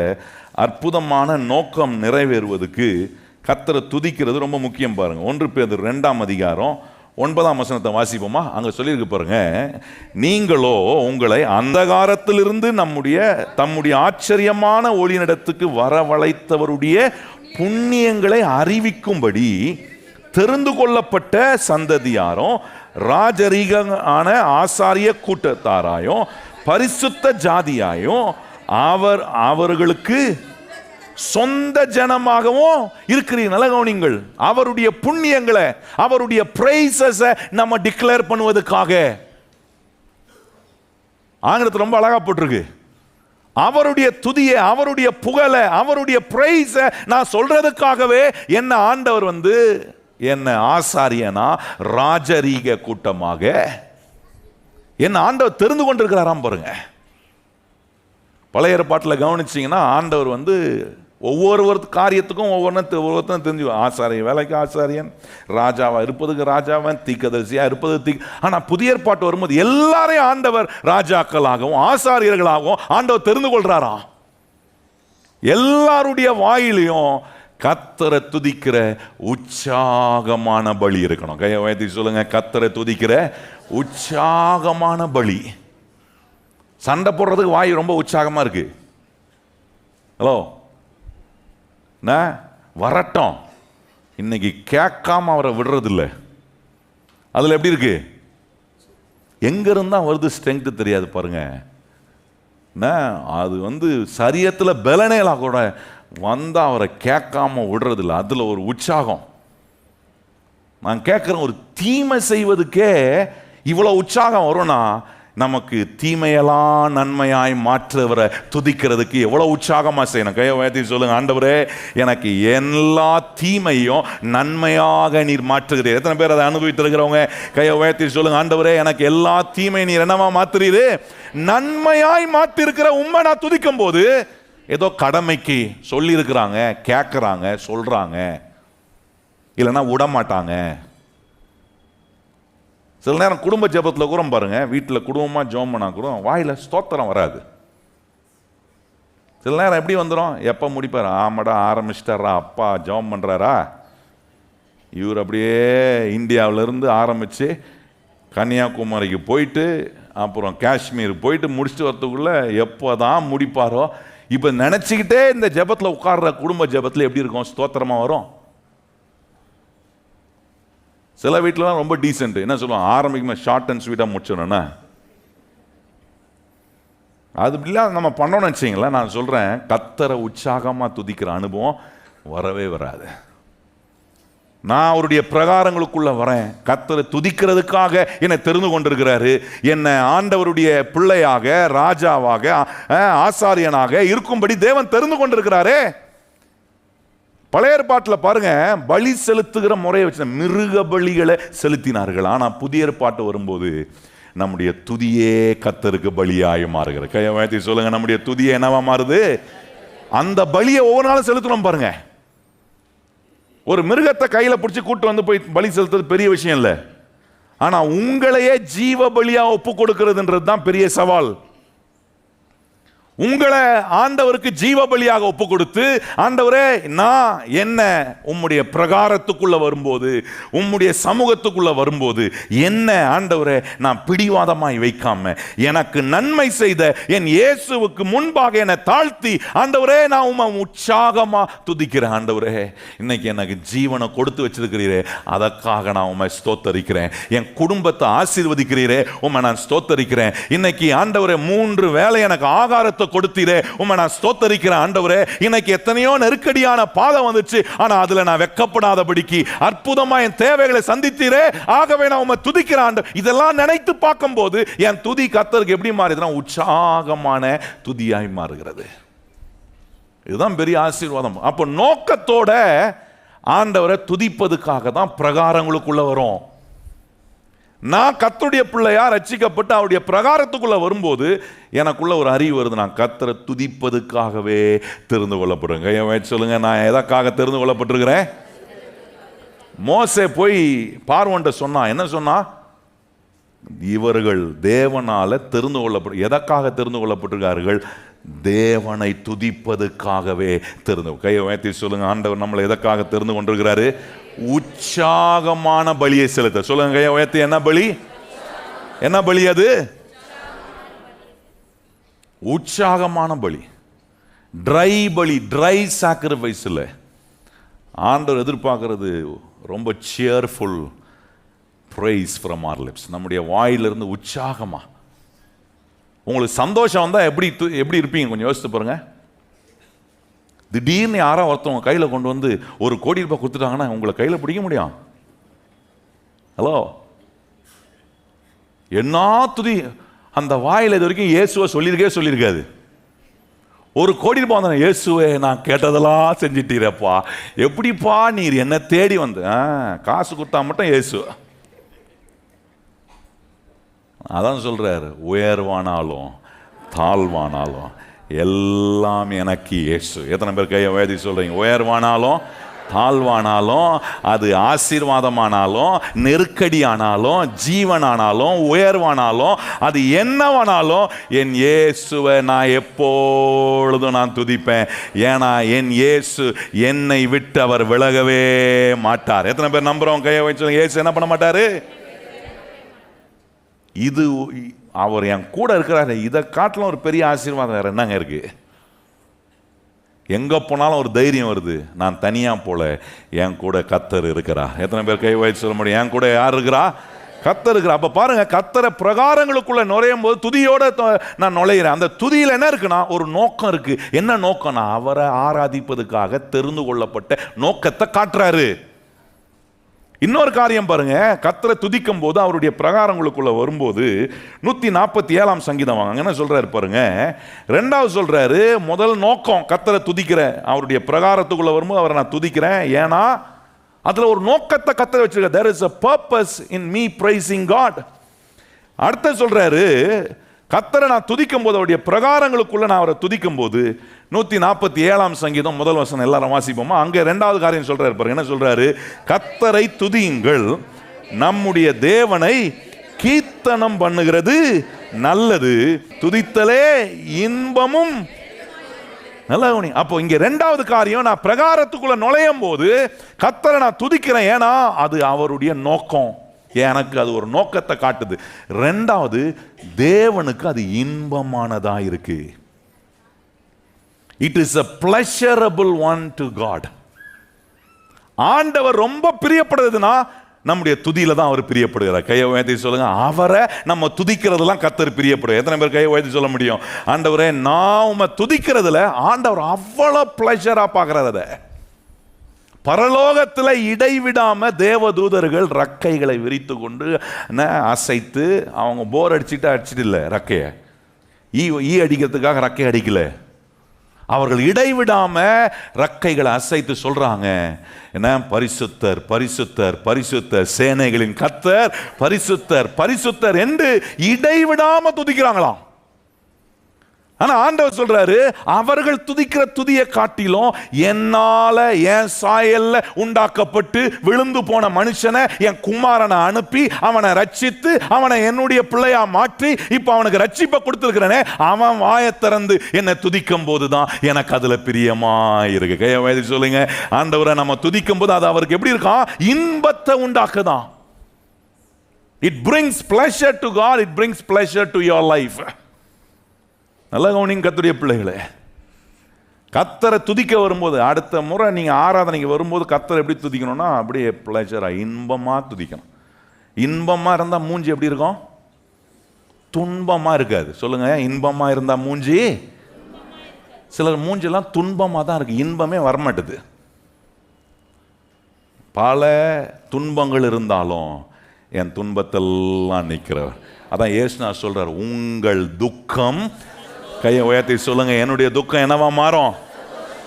S1: அற்புதமான நோக்கம் நிறைவேறுவதற்கு கர்த்தரை துதிக்கிறது ரொம்ப முக்கியம். பாருங்க, 1 பேதுரு 2ஆம் அதிகாரம் 9ஆம் வசனத்தை வாசிப்போமா? அங்க சொல்லியிருக்கு பாருங்க, நீங்களோ உங்களை அந்தகாரத்திலிருந்து தம்முடைய ஆச்சரியமான ஒளியினிடத்துக்கு வரவழைத்தவருடைய புண்ணியங்களை அறிவிக்கும்படி தெரிந்து கொள்ளப்பட்ட சந்ததியாரும் ராஜரீகமான ஆசாரிய கூட்டத்தாராயும் பரிசுத்த ஜாதியாயும் அவர்களுக்கு சொந்த ஜனமாகவும் இருக்கிறீங்க. நல்ல கவனிங்கள், அவருடைய புண்ணியங்களை, அவருடைய பிரைசஸை நம்ம டிக்ளேர் பண்ணுவதற்காக. ஆங்கிலத்தில் ரொம்ப அழகா போட்டிருக்கு, அவருடைய துதியை, அவருடைய புகழை, அவருடைய பிரைஸை நான் சொல்றதுக்காகவே என்ன ஆண்டவர் வந்து என்ன ஆசாரியனா ராஜரீக கூட்டமாக என்ன ஆண்டவர் தெரிந்து கொண்டிருக்கிறாராம். பாருங்க, பழைய ஏற்பாட்டில் கவனிச்சிங்கன்னா ஆண்டவர் வந்து ஒவ்வொரு காரியத்துக்கும் ஒவ்வொருத்தரும் தெரிஞ்சு, ஆசாரிய வேலைக்கு ஆசாரியன், ராஜாவா இருப்பதுக்கு ராஜாவன், தீர்க்கதரிசியா இருப்பது ஆனா புதிய ஏற்பாட்டு வரும்போது எல்லாரையும் ஆண்டவர் ராஜாக்களாகவும் ஆசாரியர்களாகவும் ஆண்டவர் தெரிந்து கொள்றாராம். எல்லாருடைய வாயிலையும் கர்த்தரை துதிக்கிற உற்சாகமான பலி இருக்கணும். கையை உயர்த்தி சொல்லுங்க, கர்த்தரை துதிக்கிற உற்சாகமான பலி. சண்டை போடுறதுக்கு வாய் ரொம்ப உற்சாகமா இருக்கு. ஹலோ, வரட்டும், இன்னைக்கு கேட்காம அவரை விடுறதில்லை. அதுல எப்படி இருக்கு, எங்க இருந்தா வருது ஸ்ட்ரென்த் தெரியாது. பாருங்க, அது வந்து சரியத்துல பலனேலா கூட வந்தா அவரை கேட்காம விடுறதில்லை. அதுல ஒரு உற்சாகம். நான் கேட்கிறேன், ஒரு தீமை செய்வதுக்கே இவ்வளவு உற்சாகம் வரும்னா நமக்கு தீமையெல்லாம் நன்மையாய் மாற்றுவரை துதிக்கிறதுக்கு எவ்வளவு உற்சாகமா செய்யணும். கையை உயர்த்தி சொல்லுங்க, ஆண்டவரே எனக்கு எல்லா தீமையும் நன்மையாக நீர் மாற்றுகிறீர். எத்தனை பேர் அதை அனுபவித்திருக்கிறவங்க கையை உயர்த்தி சொல்லுங்க, ஆண்டவரே எனக்கு எல்லா தீமையும் நீர் என்னவா மாத்துறீரு, நன்மையாய் மாற்றிருக்கிற உண்மை நான் துதிக்கும் போது ஏதோ கடமைக்கு சொல்லி இருக்கிறாங்க, கேட்கறாங்க, சொல்றாங்க, இல்லைன்னா விட மாட்டாங்க. சில நேரம் குடும்ப ஜெபத்தில் கூட பாருங்க, வீட்டில் குடும்பமாக ஜெபம் பண்ணா கூட வாயில் ஸ்தோத்திரம் வராது. சில நேரம் எப்படி வந்துடும், எப்போ முடிப்பார், ஆமாடா ஆரம்பிச்சிட்டாரா, அப்பா ஜெபம் பண்ணுறாரா. இவர் அப்படியே இந்தியாவிலேருந்து ஆரம்பித்து கன்னியாகுமரிக்கு போயிட்டு அப்புறம் காஷ்மீர் போயிட்டு முடிச்சுட்டு வரத்துக்குள்ளே எப்போ தான் முடிப்பாரோ. இப்போ நினச்சிக்கிட்டே இந்த ஜெபத்தில் உட்கார்ற குடும்ப ஜெபத்தில் எப்படி இருக்கும், ஸ்தோத்திரமாக வரும். சில வீட்டிலலாம் ரொம்ப டீசென்ட், என்ன சொல்லுவாங்க, ஆரம்பிக்குமே ஷார்ட் அண்ட் ஸ்வீட்டாக முடிச்சிடணும்னா. அது இப்படிலாம் நம்ம பண்ணோன்னு வச்சிங்களேன், நான் சொல்கிறேன், கர்த்தரை உற்சாகமாக துதிக்கிற அனுபவம் வரவே வராது. நான் அவருடைய பிரகாரங்களுக்குள்ள வரேன், கர்த்தரை துதிக்கிறதுக்காக என்னை தெரிந்து கொண்டிருக்கிறாரு. என்னை ஆண்டவருடைய பிள்ளையாக, ராஜாவாக, ஆசாரியனாக இருக்கும்படி தேவன் தெரிந்து கொண்டிருக்கிறாரே. பழைய ஏற்பாட்டில் பாருங்க, பலி செலுத்துகிற முறையை வச்சு மிருக பலிகளை செலுத்தினார்கள். ஆனால் புதிய ஏற்பாட்டு வரும்போது நம்முடைய துதியே கர்த்தருக்கு பலியாய் மாறுகிறது. கையை உயர்த்தி சொல்லுங்க, நம்முடைய துதியே என்னவா மாறுது? அந்த பலியை ஒவ்வொரு நாளும் செலுத்தணும் பாருங்க. ஒரு மிருகத்தை கையில் பிடிச்சி கூட்டு வந்து போய் பலி செலுத்துறது பெரிய விஷயம் இல்லை. ஆனால் உங்களையே ஜீவ பலியா ஒப்பு கொடுக்கிறதுன்றது தான் பெரிய சவால். உங்களை ஆண்டவருக்கு ஜீவ பலியாக ஒப்பு கொடுத்து, ஆண்டவரே நான் என்ன உம்முடைய பிரகாரத்துக்குள்ள வரும்போது, உம்முடைய சமூகத்துக்குள்ள வரும்போது என்ன ஆண்டவரே நான் பிடிவாதமாய் வைக்காம எனக்கு நன்மை செய்த என் இயேசுவுக்கு முன்பாக என்னை தாழ்த்தி, ஆண்டவரே நான் உம்மை உற்சாகமா துதிக்கிறேன். ஆண்டவரே இன்னைக்கு எனக்கு ஜீவனை கொடுத்து வச்சிருக்கிறீரே, அதற்காக நான் உம்மை ஸ்தோத்தரிக்கிறேன். என் குடும்பத்தை ஆசீர்வதிக்கிறீரே, உம்மை நான் ஸ்தோத்தரிக்கிறேன். இன்னைக்கு ஆண்டவரே 3 வேளை எனக்கு ஆகாரத்தை கொடுத்தீரே, உம்மை நான் ஸ்தோத்தரிக்கிறேன். ஆண்டவரே இன்னைக்கு எத்தனையோ நெருக்கடியான பாதை வந்துச்சு, ஆனா அதுல நான் வெட்கப்படாதபடிக்கு அற்புதமா என் தேவைகளை சந்தித்தீரே, ஆகவே நான் உம்மை துதிக்கிறேன். இதெல்லாம் நினைத்து பார்க்கும்போது என் துதி கர்த்தருக்கு எப்படி மாறுதுன்னா உற்சாகமான துதியாய் மாறுகிறது. இதுதான் பெரிய ஆசீர்வாதம். அப்போ நோக்கத்தோட ஆண்டவரை துதிப்பதுக்காக தான் பிரகாரங்களுக்குள்ள வரும். நான் கர்த்தருடைய பிள்ளையா ரட்சிக்கப்பட்டு அவருடைய பிரகாரத்துக்குள்ள வரும்போது எனக்குள்ள ஒரு அறிவு வருது, நான் கர்த்தரை துதிப்பதுக்காகவே தெரிந்து கொள்ளப்படுறேன். சொல்லுங்க, நான் எதற்காக தெரிந்து கொள்ளப்பட்டிருக்கிறேன்? மோசே போய் பார்வோன்ட்ட சொன்னா, என்ன சொன்னா? இவர்கள் தேவனால தெரிந்து கொள்ளப்பட்டு, எதற்காக தெரிந்து கொள்ளப்பட்டிருக்கார்கள்? தேவனை துதிப்பதுக்காகவே தெரிந்து. கையை உயர்த்தி சொல்லுங்க, ஆண்டவர் நம்மளை எதற்காக தெரிந்து கொண்டிருக்கிறாரு? உற்சாகமான பலியை செலுத்த. சொல்லுங்க கையை உயர்த்தி, என்ன பலி? என்ன பலி அது? உற்சாகமான பலி. ட்ரை பலி, ட்ரை சாக்ரிஃபைஸ் இல்லை. ஆண்டவர் எதிர்பார்க்கிறது ரொம்ப cheerful praise from our lips. நம்முடைய வாயிலிருந்து உற்சாகமா. உங்களுக்கு சந்தோஷம் வந்தால் எப்படி இருப்பீங்க கொஞ்சம் யோசித்து பாருங்க. திடீர்னு யாரோ ஒருத்தவங்க கையில் கொண்டு வந்து ₹1 கோடி கொடுத்துட்டாங்கன்னா உங்களை கையில் பிடிக்க முடியும்? ஹலோ, என்ன துதி! அந்த வாயில் இது வரைக்கும் இயேசுவை சொல்லியிருக்காது. ₹1 கோடி வந்தாங்க, இயேசுவே நான் கேட்டதெல்லாம் செஞ்சிட்டீரப்பா, எப்படிப்பா நீர் என்ன தேடி வந்து, காசு கொடுத்தா மட்டும் இயேசு. அதான் சொல்றாரு, உயர்வானாலும் தாழ்வானாலும் எல்லாம் எனக்கு இயேசு. எத்தனை பேர் கையை உயர்த்தி சொல்றீங்க? உயர்வானாலும் தாழ்வானாலும், அது ஆசீர்வாதமானாலும், நெருக்கடியானாலும், ஜீவனானாலும், உயர்வானாலும், அது என்னவானாலும் என் இயேசுவை நான் எப்பொழுதும் நான் துதிப்பேன். ஏன்னா என் இயேசு என்னை விட்டு அவர் விலகவே மாட்டார். எத்தனை பேர் நம்புறோம்? கையை வச்சு இயேசு என்ன பண்ண மாட்டாரு? இது அவர் என் கூட இருக்கிறாரு, இதை காட்டிலும் ஒரு பெரிய ஆசீர்வாதம் வேற என்னங்க இருக்கு? எங்க போனாலும் ஒரு தைரியம் வருது, நான் தனியா போல, என் கூட கர்த்தர் இருக்கிறா. எத்தனை பேர் கை வைத்து சொல்ல முடியும்? என் கூட யார் இருக்கிறா? கர்த்தர் இருக்கிறா. அப்ப பாருங்க, கர்த்தரை பிரகாரங்களுக்குள்ள நுழையும் போது துதியோட நான் நுழைகிறேன். அந்த துதியில் என்ன இருக்குன்னா ஒரு நோக்கம் இருக்கு. என்ன நோக்கம்னா அவரை ஆராதிப்பதுக்காக தெரிந்து கொள்ளப்பட்ட நோக்கத்தை காட்டுறாரு. இன்னொரு காரியம் பாருங்க, கர்த்தரை துதிக்கும் போது அவருடைய பிரகாரங்களுக்குள்ள வரும்போது 147 சங்கீதம் வாங்க, என்ன சொல்றாரு பாருங்க. 2வது சொல்றாரு, முதல் நோக்கம் கர்த்தரை துதிக்கிறேன், அவருடைய பிரகாரத்துக்குள்ள வரும்போது அவரை நான் துதிக்கிறேன். ஏன்னா அதுல ஒரு நோக்கத்தை கர்த்தர் வச்சிருக்கார். there is a purpose in me praising God. அடுத்து சொல்றாரு, கர்த்தரை நான் துதிக்கும் போது அவருடைய பிரகாரங்களுக்குள்ள நான் அவரை துதிக்கும் போது 147 சங்கீதம் 1 வசனம் எல்லாரும் வாசிப்போமா? அங்க 2வது காரியம் சொல்றாரு பாருங்க, என்ன சொல்றாரு? கர்த்தரை துதியுங்கள், நம்முடைய தேவனை கீர்த்தனம் பண்ணுகிறது நல்லது, துதித்தலே இன்பமும். நல்லா கவனி. அப்போ இங்க ரெண்டாவது காரியம், நான் பிரகாரத்துக்குள்ள நுழையும் போது கர்த்தரை நான் துதிக்கிறேன். ஏன்னா அது அவருடைய நோக்கம், எனக்கு அது ஒரு நோக்கத்தை காட்டுது. ரெண்டாவது, தேவனுக்கு அது இன்பமானதா இருக்கு. It is a pleasurable one to God. ஆண்டவர் ரொம்ப பிரியப்படுறதுன்னா நம்முடைய துதியில தான் அவர் பிரியப்படுகிறார். கையை உயர்த்தி சொல்லுங்க, அவரை நம்ம துதிக்கிறதுலாம் கர்த்தர் பிரியப்படுவார். எத்தனை பேர் கையை உயர்த்தி சொல்ல முடியும்? ஆண்டவரே, நான் உம்மை துதிக்கிறதுல ஆண்டவர் அவ்வளவு பிளஷரா பார்க்கறத. பரலோகத்தில் இடைவிடாம தேவதூதர்கள் ரக்கைகளை விரித்து கொண்டு அசைத்து, அவங்க போர் அடிச்சுட்டு இல்லை ரக்கைய, ஈ அடிக்கிறதுக்காக ரக்கை அடிக்கல, அவர்கள் இடைவிடாம ரக்கைகளை அசைத்து சொல்றாங்க, என்ன, பரிசுத்தர் பரிசுத்தர் பரிசுத்தர் சேனைகளின் கர்த்தர் பரிசுத்தர் பரிசுத்தர் என்று இடைவிடாம துதிக்கிறாங்களாம். ஆனா ஆண்டவர் சொல்றாரு, அவர்கள் துதிக்கிற துதியை காட்டிலும் என்னால என் சாயல்ல உண்டாக்கப்பட்டு விழுந்து போன மனுஷனை, என் குமாரனை அனுப்பி அவனை ரட்சித்து அவனை என்னுடைய பிள்ளையா மாற்றி இப்ப அவனுக்கு ரட்சிப்பை கொடுத்திருக்கிறேனே, அவன் வாயை திறந்து என்னை துதிக்கும் போதுதான் எனக்கு அதுல பிரியமா இருக்கு. கையை வயது சொல்லுங்க, ஆண்டவரை நம்ம துதிக்கும் போது அது அவருக்கு எப்படி இருக்கான்? இன்பத்தை உண்டாக்குதான். It brings pleasure to God, it brings pleasure to your life. நல்ல கவனிங்க கர்த்தருடைய பிள்ளைகளே, கர்த்தரை துதிக்க வரும்போது, அடுத்த முறை நீங்க ஆராதனைக்கு வரும்போது கர்த்தரை எப்படி துதிக்கணும்னா அப்படியே பிளஷரா இன்பமா துதிக்கணும். இன்பமா இருந்தா மூஞ்சி எப்படி இருக்கும்? துன்பமா இருக்காது. சொல்லுங்க, இன்பமா இருந்தா மூஞ்சி, சிலர் மூஞ்செல்லாம் துன்பமா தான் இருக்கு, இன்பமே வரமாட்டுது. பல துன்பங்கள் இருந்தாலும் என் துன்பத்தெல்லாம் நிற்கிறவர். அதான் ஏசுனா சொல்றார், உங்கள் துக்கம், கையை உயர்த்தி சொல்லுங்க, என்னுடைய துக்கம் என்னவா மாறும்?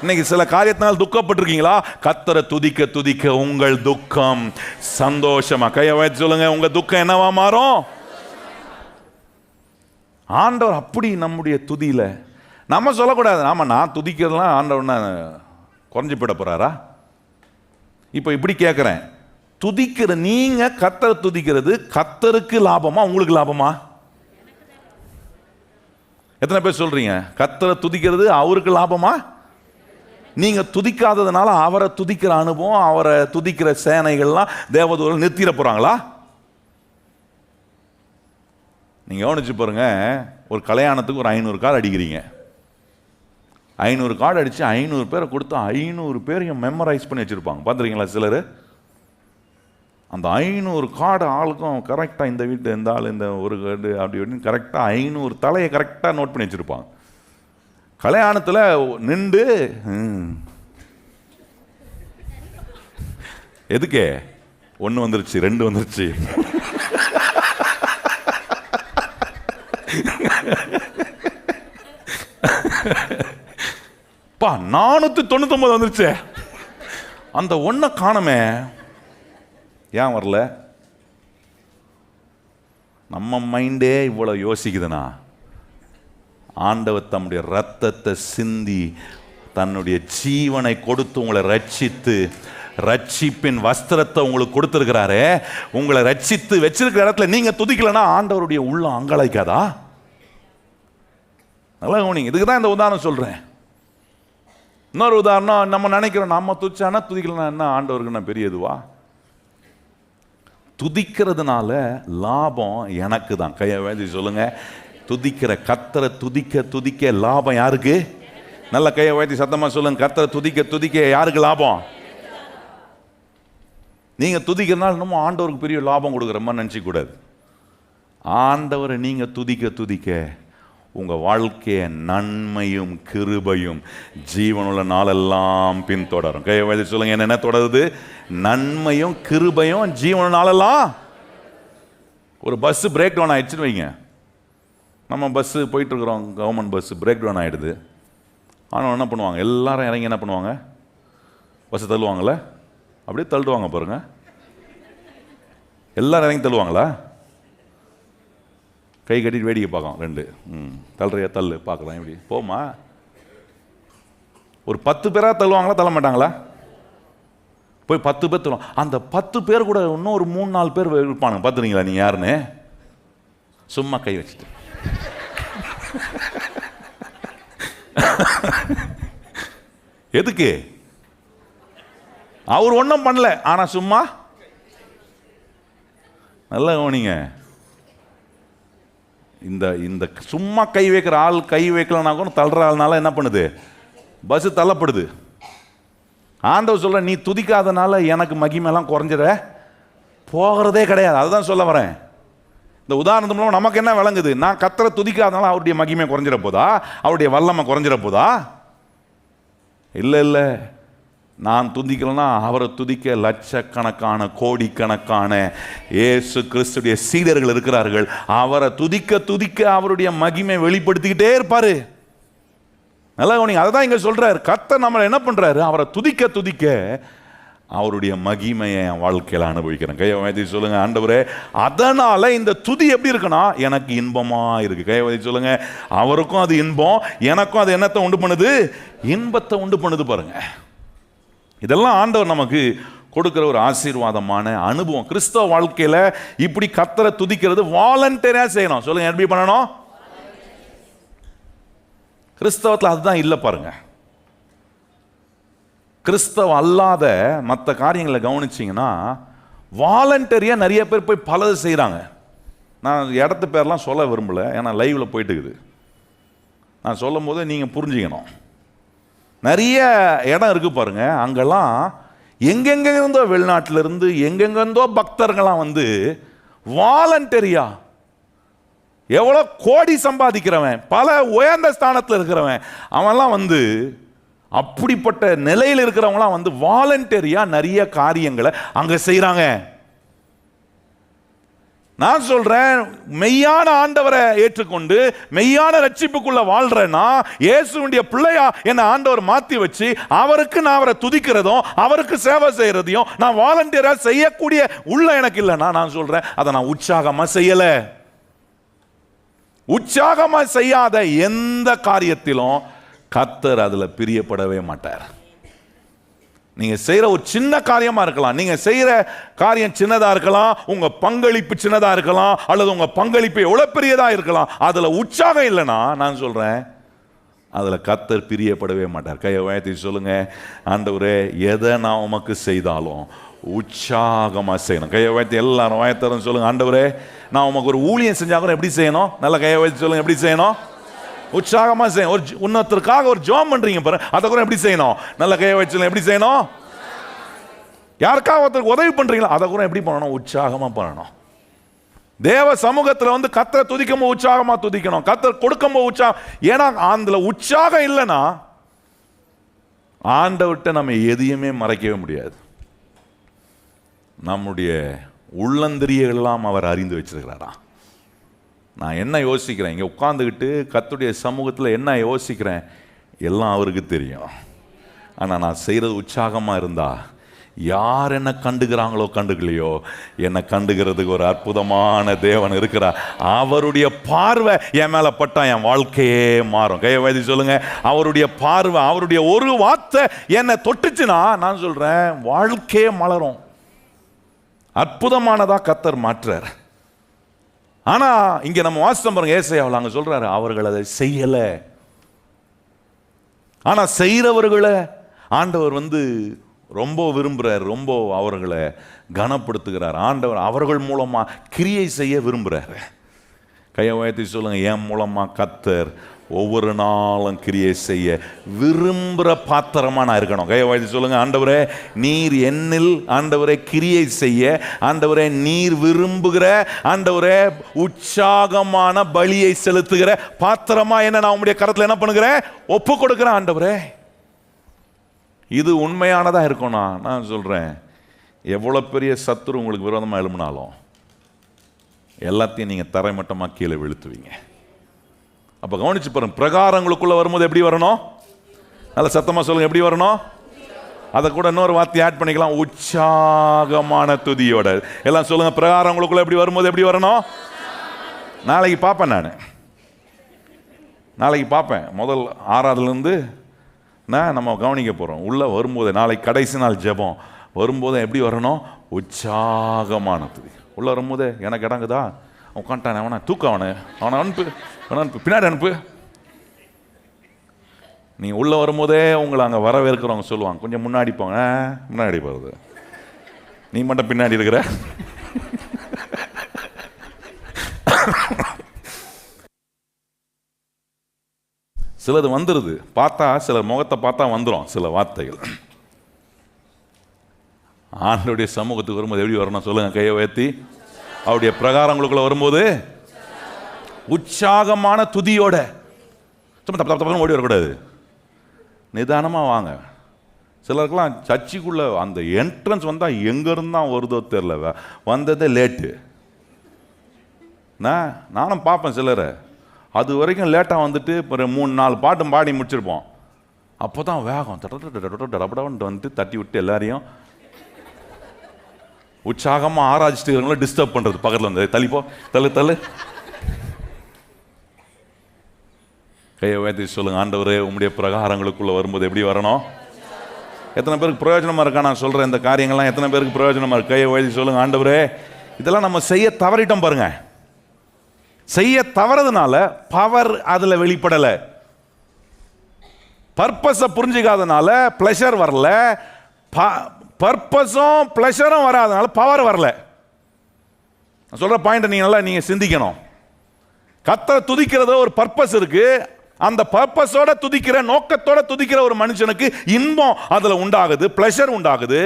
S1: இன்னைக்கு சில காரியத்தினால் துக்கப்பட்டிருக்கீங்களா? கர்த்தரை துதிக்க துதிக்க உங்கள் துக்கம் சந்தோஷமா. கையை உயர்த்தி சொல்லுங்க, உங்க துக்கம் என்னவா மாறும்? ஆண்டவர் அப்படி நம்முடைய துதியில நம்ம சொல்லக்கூடாது, நாம நான் துதிக்கிறதுலாம் ஆண்டவர் குறைஞ்சு போயிட போறாரா? இப்போ இப்படி கேட்கிறேன், துதிக்கிற நீங்க கர்த்தரை துதிக்கிறது கர்த்தருக்கு லாபமா உங்களுக்கு லாபமா? எத்தனை பேர் சொல்றீங்க கர்த்தரை துதிக்கிறது அவருக்கு லாபமா? நீங்க துதிக்காததுனால அவரை துதிக்கிற அனுபவம், அவரை துதிக்கிற சேனைகள்லாம் தேவதூதர்கள் நிறுத்திட போறாங்களா? நீங்க கவனிச்சு பாருங்க, ஒரு கல்யாணத்துக்கு ஒரு 500 கார்டு அடிக்கிறீங்க. 500 கார்டு அடிச்சு 500 பேரை கொடுத்து 500 பேரையும் மெமரைஸ் பண்ணி வச்சிருப்பாங்க. பார்த்துருக்கீங்களா சிலர்? அந்த 500 கார்டு ஆளுக்கும் கரெக்டாக இந்த வீட்டு இந்த ஆள் இந்த ஒரு கார்டு அப்படி அப்படின்னு கரெக்டாக 500 தலையை கரெக்டாக நோட் பண்ணி வச்சுருப்பாங்க. கல்யாணத்தில் நின்று எதுக்கே 1 வந்துருச்சு 2 வந்துருச்சு பா 499 வந்துருச்சு, அந்த 1 காணமே. ஏன் வரல? நம்ம மைண்டே இவ்வளவு யோசிக்குதுன்னா, ஆண்டவர் தம்முடைய ரத்தத்தை சிந்தி தன்னுடைய ஜீவனை கொடுத்து உங்களை ரட்சித்து, ரட்சிப்பின் வஸ்திரத்தை உங்களுக்கு கொடுத்திருக்கிறாரே, உங்களை ரட்சித்து வச்சிருக்கிற இடத்துல நீங்க துதிக்கலன்னா ஆண்டவருடைய உள்ளம் அங்கலாய்க்காதா? நல்லா கவனிங்க, இதுக்கு தான் இந்த உதாரணம் சொல்றேன். இன்னொரு உதாரணம், நம்ம நினைக்கிறோம் நம்ம துதிச்சானா துதிக்கலன்னா என்ன ஆண்டவருக்கு என்ன பெரியதுவா? துதிக்கிறதுனால லாபம் எனக்கு தான். கையை வேதி சொல்லுங்க, துதிக்கிற கர்த்தரை துதிக்க துதிக்க லாபம் யாருக்கு? நல்ல கையை வேதி சத்தமா சொல்லுங்க, கர்த்தரை துதிக்க துதிக்க யாருக்கு லாபம்? நீங்க துதிக்கிறதுனால இன்னமும் ஆண்டவருக்கு பெரிய லாபம் கொடுக்குற மாதிரி நினைச்சிக்க கூடாது. ஆண்டவரை நீங்க துதிக்க துதிக்க உங்க வாழ்க்கைய நன்மையும் கிருபையும் ஜீவனுள்ள நாளெல்லாம் பின்தொடரும். கையை வேதி சொல்லுங்க, என்ன தொடருது? நன்மையும் கிருபையும் ஜீவனுள்ள நாளெல்லாம். ஒரு பஸ் பிரேக் டவுன் ஆயிடுச்சுன்னு வைங்க, நம்ம பஸ்ஸு போயிட்டு இருக்கிறோம், கவர்மெண்ட் பஸ் பிரேக் டவுன் ஆகிடுது. ஆனால் என்ன பண்ணுவாங்க, எல்லாரும் இறங்கி என்ன பண்ணுவாங்க? பஸ்ஸை தள்ளுவாங்கள? அப்படியே தள்ளுவாங்க பாருங்க. எல்லாரும் இறங்கி தள்ளுவாங்களா? கை கட்டிட்டு வேடிக்கை பார்க்கலாம் 2. தள்ளுறையா தள்ளு பார்க்கலாம், எப்படி போமா? ஒரு 10 பேராக தள்ளுவாங்களா தள்ள மாட்டாங்களா? போய் 10 பேர் தள்ளுவாங்க. அந்த 10 பேர் கூட இன்னும் ஒரு 3-4 பேர் இருப்பானுங்க. பார்த்துறீங்களா நீங்கள் யாருன்னு? சும்மா கை வச்சுட்டு. எதுக்கு? அவர் ஒன்றும் பண்ணல, ஆனா சும்மா. நல்லா கவனிங்க, இந்த இந்த சும்மா கை வைக்கிற ஆள் கை வைக்கலனா கூட தள்ளுற ஆள்னால என்ன பண்ணுது? பஸ் தள்ளப்படுது. ஆண்டவர் சொல்ற, நீ துதிக்காதனால எனக்கு மகிமையெல்லாம் குறைஞ்சிட போகிறதே கிடையாது. அதுதான் சொல்ல வரேன். இந்த உதாரணத்து மூலம் நமக்கு என்ன விளங்குது? நான் கர்த்தரை துதிக்காதனால அவருடைய மகிமை குறைஞ்சிட போதா? அவருடைய வல்லமை குறைஞ்சிட போதா? இல்லை இல்லை, நான் துதிக்கலன்னா அவரை துதிக்க லட்சக்கணக்கான கோடிக்கணக்கான இயேசு கிறிஸ்துடைய சீடர்கள் இருக்கிறார்கள். அவரை துதிக்க துதிக்க அவருடைய மகிமை வெளிப்படுத்திக்கிட்டே இருப்பாரு. நல்லா கவனிங்க, அதுதான் இங்க சொல்றாரு. கர்த்தர் நம்மளை என்ன பண்றாரு? அவரை துதிக்க துதிக்க அவருடைய மகிமையை என் வாழ்க்கையில அனுபவிக்கிறேன். கையை வைத்து சொல்லுங்க, ஆண்டவரே அதனால இந்த துதி எப்படி இருக்குன்னா எனக்கு இன்பமா இருக்கு. கையை வைத்து சொல்லுங்க, அவருக்கும் அது இன்பம், எனக்கும் அது என்னத்தை உண்டு பண்ணுது? இன்பத்தை உண்டு பண்ணுது. பாருங்க, இதெல்லாம் ஆண்டவர் நமக்கு கொடுக்கிற ஒரு ஆசீர்வாதமான அனுபவம். கிறிஸ்தவ வாழ்க்கையில இப்படி கர்த்தரை துதிக்கிறது வாலண்டரியா செய்யணும். சொல்லுங்க, எப்படி பண்ணணும்? கிறிஸ்தவத்தில் அதுதான் இல்லை. பாருங்க, கிறிஸ்தவ அல்லாத மற்ற காரியங்களை கவனிச்சிங்கன்னா வாலண்டரியாக நிறைய பேர் போய் பலது செய்கிறாங்க. நான் இடத்து பேர்லாம் சொல்ல விரும்பலை, ஏன்னா லைவில் போயிட்டு இருக்குது. நான் சொல்லும் போது நீங்கள் புரிஞ்சுக்கணும். நிறைய இடம் இருக்குது பாருங்க, அங்கெல்லாம் எங்கெங்கிருந்தோ வெளிநாட்டிலிருந்து எங்கெங்கிருந்தோ பக்தர்கள்லாம் வந்து வாலண்டரியா, எவ்வளோ கோடி சம்பாதிக்கிறவன், பல உயர்ந்த ஸ்தானத்தில் இருக்கிறவன், அவன்லாம் வந்து அப்படிப்பட்ட நிலையில் இருக்கிறவங்களாம் வந்து வாலண்டரியா நிறைய காரியங்களை அங்க செய்யறாங்க. நான் சொல்றேன், மெய்யான ஆண்டவரை ஏற்றுக்கொண்டு மெய்யான ரட்சிப்புக்குள்ள வாழ்றேன்னா, இயேசுவுடைய பிள்ளையா என்ன ஆண்டவர் மாத்தி வச்சு அவருக்கு நான் அவரை துதிக்கிறதும் அவருக்கு சேவை செய்யறதையும் நான் வாலண்டியரா செய்யக்கூடிய உள்ள எனக்கு இல்லைன்னா, நான் சொல்றேன் அதை நான் உற்சாகமா செய்யல. உற்சாகமா செய்யாத எந்த காரியத்திலும் கர்த்தர் அதுல பிரியப்படவே மாட்டார். நீங்க செய்யற ஒரு சின்ன காரியமா இருக்கலாம், நீங்க செய்யற காரியம் சின்னதா இருக்கலாம், உங்க பங்களிப்பு சின்னதா இருக்கலாம், அல்லது உங்க பங்களிப்பு எவ்வளவு பெரியதா இருக்கலாம், அதுல உற்சாகம் இல்லைன்னா நான் சொல்றேன் அதுல கர்த்தர் பிரியப்படவே மாட்டார். கையை உயர்த்தி சொல்லுங்க, ஆண்டவரே எதை நான் உமக்கு செய்தாலும் உற்சாகமா செய்யணும். கையை உயர்த்தி எல்லாரும் உயர்த்தரும் சொல்லுங்க, ஆண்டவரே நான் உமக்கு ஒரு ஊழியம் செஞ்சா கூட எப்படி செய்யணும்? நல்ல கையை உயர்த்தி சொல்லுங்க, எப்படி செய்யணும்? உற்சாகமா செய்யணும். ஒரு இன்னொருத்தருக்காக ஒரு ஜெபம் பண்றீங்க பாரு, அதை கூட எப்படி செய்யணும்? நல்ல கையை வச்சு எப்படி செய்யணும்? யாருக்காக ஒருத்தருக்கு உதவி பண்றீங்களா, அதை கூட எப்படி பண்ணணும்? உற்சாகமா பண்ணணும். தேவ சமூகத்துல வந்து கர்த்தரை துதிக்கும் போது உற்சாகமா துதிக்கணும், கர்த்தர் கொடுக்கும் போது உற்சாகம். ஏன்னா அந்த உற்சாகம் இல்லைன்னா ஆண்டவர்கிட்ட நம்ம எதையுமே மறைக்கவே முடியாது. நம்முடைய உள்ளந்திரியங்கள் எல்லாம் அவர் அறிந்து வச்சிருக்கிறாரா. நான் என்ன யோசிக்கிறேன், இங்கே உட்காந்துக்கிட்டு கர்த்தருடைய சமூகத்தில் என்ன யோசிக்கிறேன் எல்லாம் அவருக்கு தெரியும். ஆனால் நான் செய்கிறது உற்சாகமாக இருந்தா யார் என்ன கண்டுக்கிறாங்களோ கண்டுக்கலையோ, என்னை கண்டுக்கிறதுக்கு ஒரு அற்புதமான தேவன் இருக்கிறார். அவருடைய பார்வை என் மேலே பட்டா என் வாழ்க்கையே மாறும். கையை வைத்து சொல்லுங்க, அவருடைய பார்வை, அவருடைய ஒரு வார்த்தை என்னை தொட்டுச்சுன்னா நான் சொல்கிறேன் வாழ்க்கையே மலரும். அற்புதமானதா கர்த்தர் மாற்றார். ஆனா இங்க நம்ம வாசித்தோம் பாருங்க, ஏசாயாவில் அங்க சொல்றாரு அவர்கள் அதை செய்யல. ஆனா செய்கிறவர்களை ஆண்டவர் வந்து ரொம்ப விரும்புறார், ரொம்ப அவர்களை கனப்படுத்துகிறார். ஆண்டவர் அவர்கள் மூலமா கிரியை செய்ய விரும்புறாரு. கையை உயர்த்தி சொல்லுங்க, என் மூலமா கர்த்தர் ஒவ்வொரு நாளும் கிரியை செய்ய விரும்புகிற பாத்திரமா நான் இருக்கணும். கையை உயர்த்தி சொல்லுங்க, ஆண்டவரே நீர் என்னில் ஆண்டவரே கிரியை செய்ய, ஆண்டவரே நீர் விரும்புகிற ஆண்டவரே உற்சாகமான பலியை செலுத்துகிற பாத்திரமா என்ன நான் உங்களுடைய கரத்தில் என்ன பண்ணுகிறேன்? ஒப்பு கொடுக்கிறேன். ஆண்டவரே இது உண்மையானதா இருக்கணும். நான் சொல்றேன், எவ்வளவு பெரிய சத்துரு உங்களுக்கு விரோதமா எழும்பினாலும் எல்லாத்தையும் நீங்க தரைமட்டமா கீழே விழுத்துவீங்க. அப்ப கவனிச்சு பாருங்க, பிரகாரங்களுக்குள்ள வரும்போது எப்படி வரணும்? நல்ல சத்தமா சொல்லுங்க, எப்படி வரணும்? அதை கூட இன்னொரு வார்த்தை ஆட் பண்ணிக்கலாம், உற்சாகமான துதியோட. எல்லாம் சொல்லுங்க, பிரகாரங்களுக்குள்ள எப்படி வரும்போது எப்படி வரணும்? நாளைக்கு பார்ப்பேன், நாளைக்கு பார்ப்பேன். முதல் 6வதுலேருந்து நம்ம கவனிக்க போறோம். உள்ள வரும்போது நாளைக்கு கடைசி நாள் ஜெபம் வரும்போது எப்படி வரணும்? உற்சாகமான துதி. உள்ள வரும்போது எனக்கு இடங்குதா? உட்காந்துட்டான், அவனை தூக்க, அவனை அனுப்பு, பின்னாடி அனுப்பு. நீ உள்ள வரும்போதே உங்களை அங்கே வரவேற்கிறவங்க சொல்லுவாங்க, கொஞ்சம் முன்னாடி போங்க. முன்னாடி போகிறது, நீ மட்டும் பின்னாடி இருக்கிற. சிலது வந்துடுது, பார்த்தா சிலர் முகத்தை பார்த்தா வந்துடும் சில வார்த்தைகள். ஆண்டவருடைய சமூகத்துக்கு வரும்போது எப்படி வரணும் சொல்லுங்க, கையை உயர்த்தி. அவருடைய பிரகாரங்களுக்குள்ள வரும்போது உற்சாகமான துதியோட, சும்மா தப்பு தப்பு ஓடி வரக்கூடாது, நிதானமாக வாங்க. சிலருக்கெல்லாம் சர்ச்சுக்குள்ள அந்த என்ட்ரன்ஸ் வந்தால் எங்கேருந்து தான் வருதோ தெரில, வந்ததே லேட்டு. நானும் பார்ப்பேன் சிலரை, அது வரைக்கும் லேட்டாக வந்துட்டு ஒரு 3-4 பாட்டும் பாடி முடிச்சிருப்போம். அப்போ தான் வேகம் டடப்படன்ட்டு வந்து தட்டி விட்டு எல்லாரையும் உற்சாகமாக ஆராய்ச்சிட்டு இருக்கிறவங்கள டிஸ்டர்ப் பண்ணுறது. பக்கத்தில் வந்து தள்ளிப்போ, தள்ளு. கையை உயர்த்தி சொல்லுங்க, ஆண்டவரே உம்முடைய பிரகாரங்களுக்குள்ளே வரும்போது எப்படி வரணும்? எத்தனை பேருக்கு பிரயோஜனமாக இருக்கா நான் சொல்கிறேன் இந்த காரியங்கள்லாம்? எத்தனை பேருக்கு பிரயோஜனமாக இருக்கு? கையை உயர்த்தி சொல்லுங்க, ஆண்டவரே இதெல்லாம் நம்ம செய்ய தவறிட்டோம் பாருங்க. செய்ய தவறதுனால பவர் அதில் வெளிப்படலை. பர்பஸை புரிஞ்சுக்காதனால பிளஷர் வரல, பர்பஸும் பிளஷரும் வராதனால பவர் வரல. நான் சொல்ற பாயிண்ட் நீங்க சிந்திக்கணும். கர்த்தரை துதிக்கிறத ஒரு பர்பஸ் இருக்கு. அந்த பர்பஸோட துதிக்கிற, நோக்கத்தோட துதிக்கிற ஒரு மனுஷனுக்கு இன்பம் அதுல உண்டாகுது, பிளஷர் உண்டாகுது.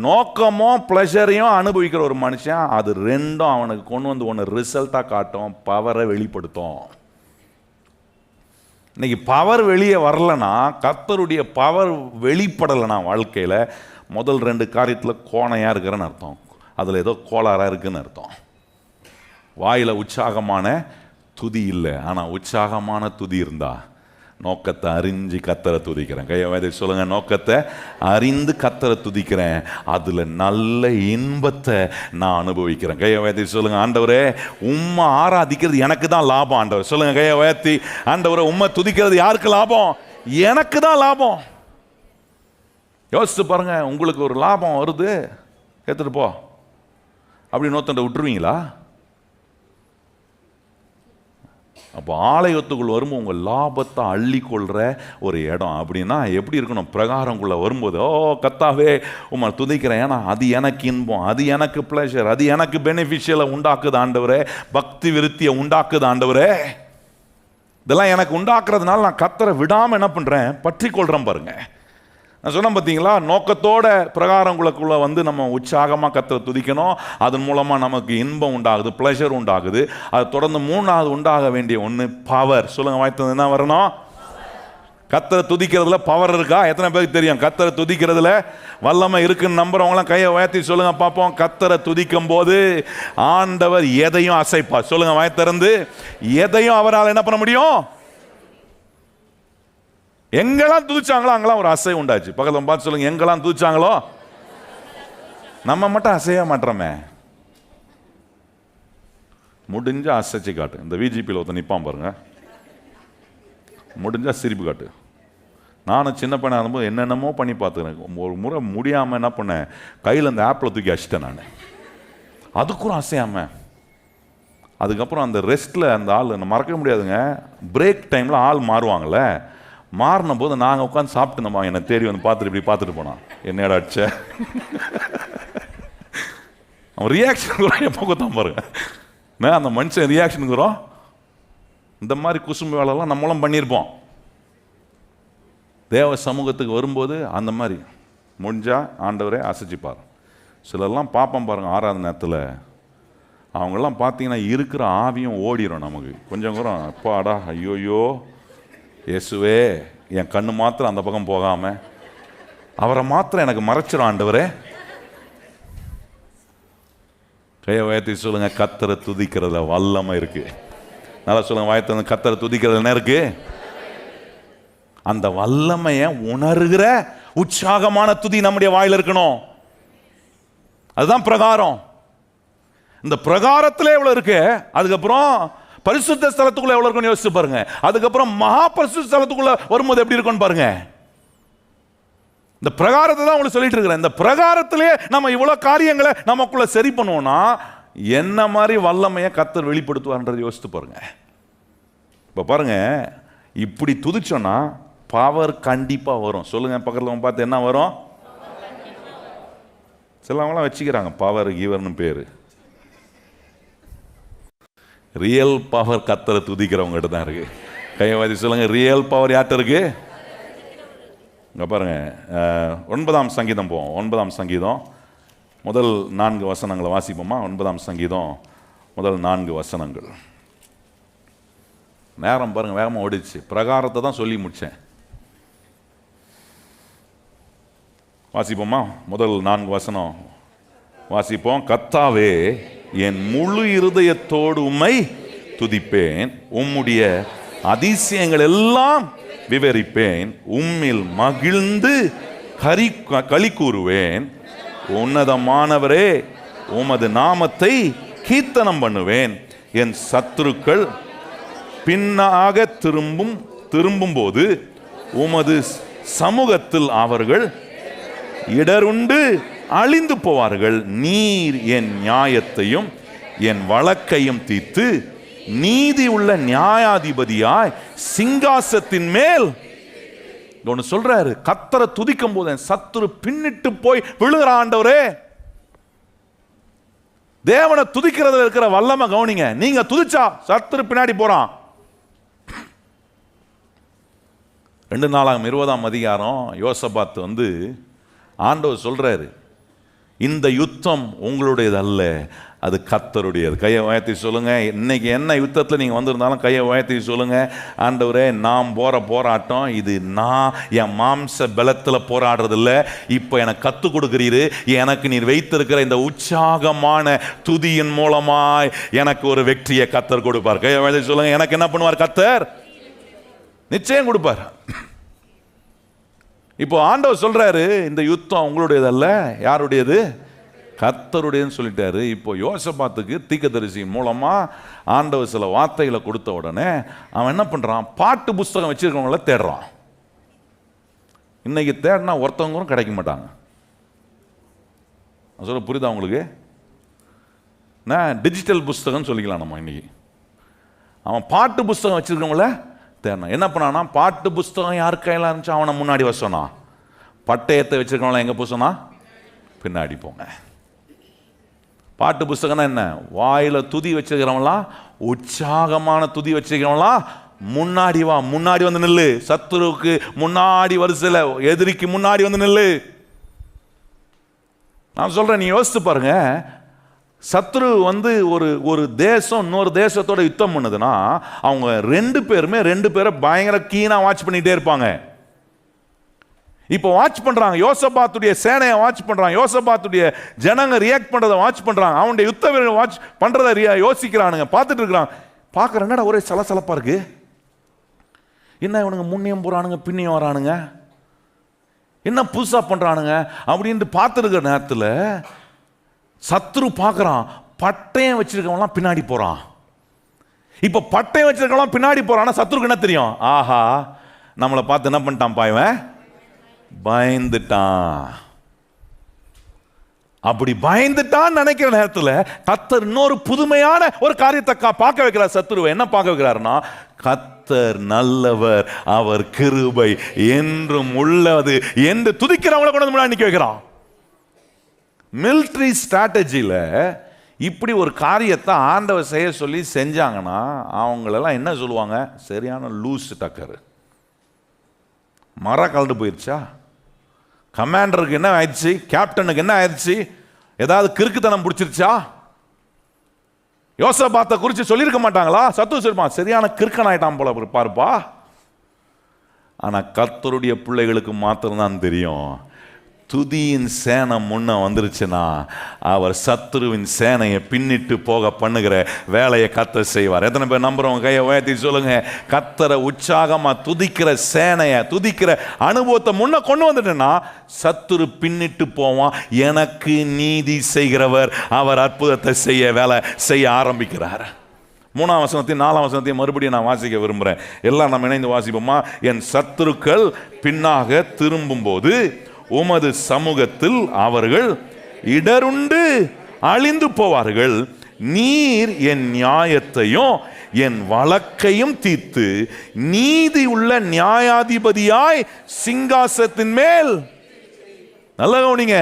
S1: நோக்கமும் பிளஷரையும் அனுபவிக்கிற ஒரு மனுஷன், அது ரெண்டும் அவனுக்கு கொண்டு வந்து ஒன்று ரிசல்ட்டா காட்டும், பவரை வெளிப்படுத்தும். இன்னைக்கு பவர் வெளியே வரலன்னா, கர்த்தருடைய பவர் வெளிப்படலைன்னா வாழ்க்கையில் முதல் 2 காரியத்தில் கோணையாக இருக்கிறன்னு அர்த்தம். அதில் ஏதோ கோளாறாக இருக்குன்னு அர்த்தம். வாயில் உற்சாகமான துதி இல்லை, ஆனால் உற்சாகமான துதி இருந்தா நோக்கத்தை அறிஞ்சு கர்த்தரை துதிக்கிறேன். கையை வேதை சொல்லுங்க, நோக்கத்தை அறிந்து கர்த்தரை துதிக்கிறேன், அதில் நல்ல இன்பத்தை நான் அனுபவிக்கிறேன். கையை வேதை சொல்லுங்க, ஆண்டவரே உம்மை ஆராதிக்கிறது எனக்கு தான் லாபம். ஆண்டவர் சொல்லுங்க, கையை உயர்த்தி, ஆண்டவரே உம்மை துதிக்கிறது யாருக்கு லாபம்? எனக்கு தான் லாபம். யோசிச்சு பாருங்க, உங்களுக்கு ஒரு லாபம் வருது, எடுத்துட்டு போ அப்படி நோத்தண்ட விட்டுருவீங்களா? அப்போ ஆலயத்துக்குள் வரும்போது உங்கள் லாபத்தை அள்ளிக்கொள்கிற ஒரு இடம் அப்படின்னா எப்படி இருக்கணும்? பிரகாரங்குள்ளே வரும்போது, ஓ கர்த்தாவே உம்மை துதிக்கிறேன், ஏன்னா அது எனக்கு இன்பம், அது எனக்கு பிளஷர், அது எனக்கு பெனிஃபிஷியலை உண்டாக்குது ஆண்டவரே, பக்தி விருத்தியை உண்டாக்குது ஆண்டவரே. இதெல்லாம் எனக்கு உண்டாக்குறதுனால நான் கர்த்தரை விடாமல் என்ன பண்ணுறேன்? பற்றி கொள்கிறேன் பாருங்க. நான் சொன்னேன் பார்த்தீங்களா, நோக்கத்தோட பிரகாரங்களுக்குள்ளே வந்து நம்ம உற்சாகமாக கர்த்தரை துதிக்கணும். அதன் மூலமாக நமக்கு இன்பம் உண்டாகுது, பிளஷர் உண்டாகுது. அது தொடர்ந்து 3வது உண்டாக வேண்டிய ஒன்று பவர். சொல்லுங்க, வாய்த்தது என்ன வரணும்? கர்த்தரை துதிக்கிறதுல பவர் இருக்கா? எத்தனை பேருக்கு தெரியும் கர்த்தரை துதிக்கிறதுல வல்லமை இருக்குன்னு நம்புறவங்களாம் கையை உயர்த்தி சொல்லுங்க பார்ப்போம். கர்த்தரை துதிக்கும் போது ஆண்டவர் எதையும் அசைப்பார். சொல்லுங்க வாய் திறந்து, எதையும் அவரால் என்ன பண்ண முடியும்? எங்கெல்லாம் துதிச்சாங்களோ அங்கெல்லாம் ஒரு அசை உண்டாச்சு. பக்கத்தில் பார்த்து சொல்லுங்க, எங்கெல்லாம் துதிச்சாங்களோ நம்ம மட்டும் அசைய மாட்டோமே. முடிஞ்சா அசைச்சு காட்டு. இந்த விஜிபியில் ஒருத்தர் நிற்பான் பாருங்க, முடிஞ்சா சிரிப்பு காட்டு. நானும் சின்ன பையனாக இருக்கும்போது என்னென்னமோ பண்ணி பார்த்துக்கிறேன். ஒரு முறை முடியாமல் என்ன பண்ணேன், கையில் அந்த ஆப்பில் தூக்கி அடிச்சிட்டேன் நான். அதுக்கும் அசையாமல். அதுக்கப்புறம் அந்த ரெஸ்ட்டில் அந்த ஆள் மறக்க முடியாதுங்க. பிரேக் டைமில் ஆள் மாறுவாங்கள்ல, மாறின போது நாங்கள் உட்காந்து சாப்பிட்டுருந்தோமா, என்னை தேடி வந்து பார்த்துட்டு இப்படி பார்த்துட்டு போனான், என்னடா அடிச்ச. அவன் ரியாக்ஷன் எப்போ தான் பாருங்க, அந்த மனுஷன் ரியாக்ஷனுக்குறோம். இந்த மாதிரி குசும்பு வேலைலாம் நம்மளும் பண்ணியிருப்போம். தேவ சமூகத்துக்கு வரும்போது அந்த மாதிரி முடிஞ்சா ஆண்டவரே அசைச்சிப்பார். சிலர்லாம் பார்ப்போம் பாருங்கள், ஆறாவது நேரத்தில் அவங்கெல்லாம் பார்த்தீங்கன்னா இருக்கிற ஆவியும் ஓடிடும் நமக்கு. கொஞ்சம் கூட அப்பாடா ஐயோயோ இயேசுவே, என் கண்ணு மாத்திரம் அந்த பக்கம் போகாம அவரை மாத்திரம் எனக்கு மறைச்சிடும் ஆண்டவரே. கையை உயர்த்தி சொல்லுங்க, கர்த்தரை துதிக்கிறதுல வல்லமை இருக்கு. நல்லா சொல்லுங்க, வாயத்தை கர்த்தரை துதிக்கிறது என்ன இருக்கு? அந்த வல்லமையை உணர்கிற உற்சாகமான துதி நம்முடைய வாயில் இருக்கணும். அதுதான் பிரகாரம். இந்த பிரகாரத்திலே எவ்வளவு இருக்கு, அதுக்கப்புறம் பரிசுத்த ஸ்தலத்துக்குள்ள எவ்வளவு இருக்குன்னு யோசிச்சு பாருங்க. அதுக்கப்புறம் மகா பரிசுத்த ஸ்தலத்துக்குள்ள வரும்போது எப்படி இருக்குன்னு பாருங்க. இந்த பிரகாரத்தை தான் உங்களுக்கு சொல்லிட்டு இருக்கிறேன். இந்த பிரகாரத்திலே நம்ம இவ்வளவு காரியங்களை நமக்குள்ள சரி பண்ணுவோம்னா என்ன மாதிரி வல்லமையை கர்த்தர் வெளிப்படுத்துவார்ன்றதை யோசித்து பாருங்க. இப்போ பாருங்க, இப்படி துதிச்சோன்னா பவர் கண்டிப்பாக வரும். சொல்லுங்க, பக்கத்தில் பார்த்து என்ன வரும்? சிலவங்களாம் வச்சுக்கிறாங்க பவர் கிவர்னு பேர். ரியல் பவர் கர்த்தரை துதிக்கிறவங்ககிட்ட தான் இருக்கு. கையவாதி சொல்லுங்க, ரியல் பவர் யார்கிட்ட இருக்கு? இங்கே பாருங்க, 9ஆம் சங்கீதம் போவோம். 9ஆம் சங்கீதம் முதல் 4 வசனங்களை வாசிப்போமா? 9ஆம் சங்கீதம் முதல் 4 வசனங்கள். நேரம் பாருங்க வேகமாக ஓடிச்சு. பிரகாரத்தை தான் சொல்லி முடித்தேன். வாசிப்போமா? முதல் 4 வசனம் வாசிப்போம். கர்த்தாவே, என் முழு இருதயத்தோடு உம்மை துதிப்பேன், உம்முடைய அதிசயங்கள் எல்லாம் விவரிப்பேன், உம்மில் மகிழ்ந்து களி கூறுவேன். உன்னதமானவரே, உமது நாமத்தை கீர்த்தனம் பண்ணுவேன். என் சத்துருக்கள் பின்னாக திரும்பும் போது உமது சமூகத்தில் அவர்கள் இடருண்டு அழிந்து போவார்கள். நீர் என் நியாயத்தையும் என் வழக்கையும் தீர்த்து நீதி உள்ள நியாயாதிபதியாய் சிங்காசத்தின் மேல் ஒன்று சொல்றாரு. கர்த்தரை துதிக்கும் போது என் சத்துரு பின்னிட்டு போய் விழுகிற ஆண்டவரே. தேவனை துதிக்கிறதுல இருக்கிற வல்லமை கவனிங்க. நீங்க துதிச்சா சத்துரு பின்னாடி போறான். 2 நாளாகும் 20ஆம் அதிகாரம் யோசபாத் ஆண்டவர் சொல்றாரு, இந்த யுத்தம் உங்களுடையது அல்ல, அது கர்த்தருடையது. கையை உயர்த்தி சொல்லுங்க. இன்னைக்கு என்ன யுத்தத்தில் நீங்கள் வந்திருந்தாலும் கையை உயர்த்தி சொல்லுங்க, ஆண்டவரே நான் போராட்டம் இது நான் என் மாம்ச பலத்தில் போராடுறதில்ல, இப்போ எனக்கு கற்றுக் கொடுக்கிறீரு. எனக்கு நீர் வைத்திருக்கிற இந்த உற்சாகமான துதியின் மூலமாய் எனக்கு ஒரு வெற்றியை கர்த்தர் கொடுப்பார். கையை உயர்த்தி சொல்லுங்க. எனக்கு என்ன பண்ணுவார் கர்த்தர்? நிச்சயம் கொடுப்பார். இப்போ ஆண்டவர் சொல்றாரு, இந்த யுத்தம் உங்களுடையதல்ல, யாருடையது? கர்த்தருடையன்னு சொல்லிட்டாரு. இப்போ யோசபாத்துக்கு தீர்க்கதரிசியின் மூலமா ஆண்டவர் சில வார்த்தைகளை கொடுத்த உடனே அவன் என்ன பண்றான்? பாட்டு புஸ்தகம் வச்சிருக்கவங்கள தேடுறான். இன்னைக்கு தேடினா ஒருத்தவங்களும் கிடைக்க மாட்டாங்க. சொல்ல புரியுதா உங்களுக்கு? நான் டிஜிட்டல் புஸ்தகம் சொல்லிக்கலாம் நம்ம. இன்னைக்கு அவன் பாட்டு புஸ்தகம் வச்சிருக்கவங்கள தேடினா என்ன பண்ணானா, பாட்டு புஸ்தகம் யார் கையில் இருந்துச்சு அவனை முன்னாடி வசனா, பட்டயத்தை வச்சிருக்கவங்கள எங்க பூசனா? பின்னாடி போங்க. பாட்டு புஸ்தகம்னா என்ன? வாயில துதி வச்சிருக்கிறவங்களாம், உற்சாகமான துதி வச்சிருக்கிறவங்களாம் முன்னாடி வா, முன்னாடி வந்து நில்லு. சத்துருவுக்கு முன்னாடி வரிசையில், எதிரிக்கு முன்னாடி வந்து நில்லு. நான் சொல்றேன், நீ யோசித்து பாருங்க. சத்ரு ஒரு தேசம் இன்னொரு தேசத்தோட யுத்தம் பண்ணுதுன்னா அவங்க 2 பேரை பயங்கர கீனா வாட்ச் பண்ணிட்டே இருப்பாங்க. இப்போ வாட்ச் பண்றாங்க, யோசபாத்துடைய சேனையை வாட்ச் பண்றாங்க, யோசபாத்துடைய ஜனங்க ரியாக்ட் பண்றதை வாட்ச் பண்றாங்க, அவனுடைய யுத்த வீரர்கள் வாட்ச் பண்றதை யோசிக்கிறானுங்க, பார்த்துட்டு இருக்கிறான். பார்க்குற என்னடா ஒரே சலசலப்பா இருக்கு, என்ன இவனுங்க முன்னியம் போறானுங்க பின்னியம் வரானுங்க, என்ன புதுசா பண்றானுங்க அப்படின்ட்டு பார்த்துருக்கிற நேரத்தில் சத்ரு பார்க்குறான், பட்டயம் வச்சிருக்கவங்களாம் பின்னாடி போறான். இப்போ பட்டயம் வச்சிருக்கவங்களாம் பின்னாடி போறான்னா சத்ருக்கு என்ன தெரியும்? ஆஹா, நம்மளை பார்த்து என்ன பண்ணிட்டான் பாய்வன்? பயந்துட்டான். அப்படி பயந்துட்டான் நினைக்கிற நேரத்தில் கர்த்தர் இன்னொரு புதுமையான ஒரு காரியத்தை பார்க்க வைக்கிறார். சத்ருவை என்ன பார்க்க வைக்கிறாருன்னா, கர்த்தர் நல்லவர், அவர் கிருபை என்றும் உள்ளது என்று துதிக்கிறவங்களை கொண்டு முன்னாடி நிக்க வைக்கிறான். மிலிட்டரி ஸ்ட்ராட்டஜியில் இப்படி ஒரு காரியத்தை ஆண்டவர் செய்ய சொல்லி செஞ்சாங்கன்னா அவங்களெல்லாம் என்ன சொல்லுவாங்க? சரியான லூஸ் டக்கர். மரம் கலந்து போயிடுச்சா? கமாண்டருக்கு என்ன ஆயிடுச்சு? கேப்டனுக்கு என்ன ஆயிடுச்சு? ஏதாவது கிறுக்குத்தனம் பிடிச்சிருச்சா? யோசபாத்தை குறித்து சொல்லியிருக்க மாட்டாங்களா? சத்து சொல்லுமா, சரியான கிறுக்கன் ஆயிட்டான் போல பாருப்பா. ஆனால் கர்த்தருடைய பிள்ளைகளுக்கு மாத்திரம்தான் தெரியும், துதியின் சேனை முன்ன வந்துருச்சுன்னா அவர் சத்துருவின் சேனையை பின்னிட்டு போக பண்ணுகிற வேலையை கர்த்தர் செய்வார். எத்தனை பேர் நம்புறவங்க கையை உயர்த்தி சொல்லுங்க. கர்த்தரை உற்சாகமா துதிக்கிற சேனையை, துதிக்கிற அனுபவத்தை முன்ன கொண்டு வந்துட்டேன்னா சத்துரு பின்னிட்டு போவான். எனக்கு நீதி செய்கிறவர், அவர் அற்புதத்தை வேலை செய்ய ஆரம்பிக்கிறார். 3ஆம் வசனத்தையும் 4ஆம் வசனத்தையும் மறுபடியும் நான் வாசிக்க விரும்புகிறேன். எல்லாம் நம்ம இணைந்து வாசிப்போமா? என் சத்துருக்கள் பின்னாக திரும்பும் போது உமது சமூகத்தில் அவர்கள் இடருண்டு அழிந்து போவார்கள். நீர் என் நியாயத்தையும் என் வழக்கையும் தீர்த்து நீதி உள்ள நியாயாதிபதியாய் சிங்காசனத்தின் மேல். நல்ல கவனிங்க,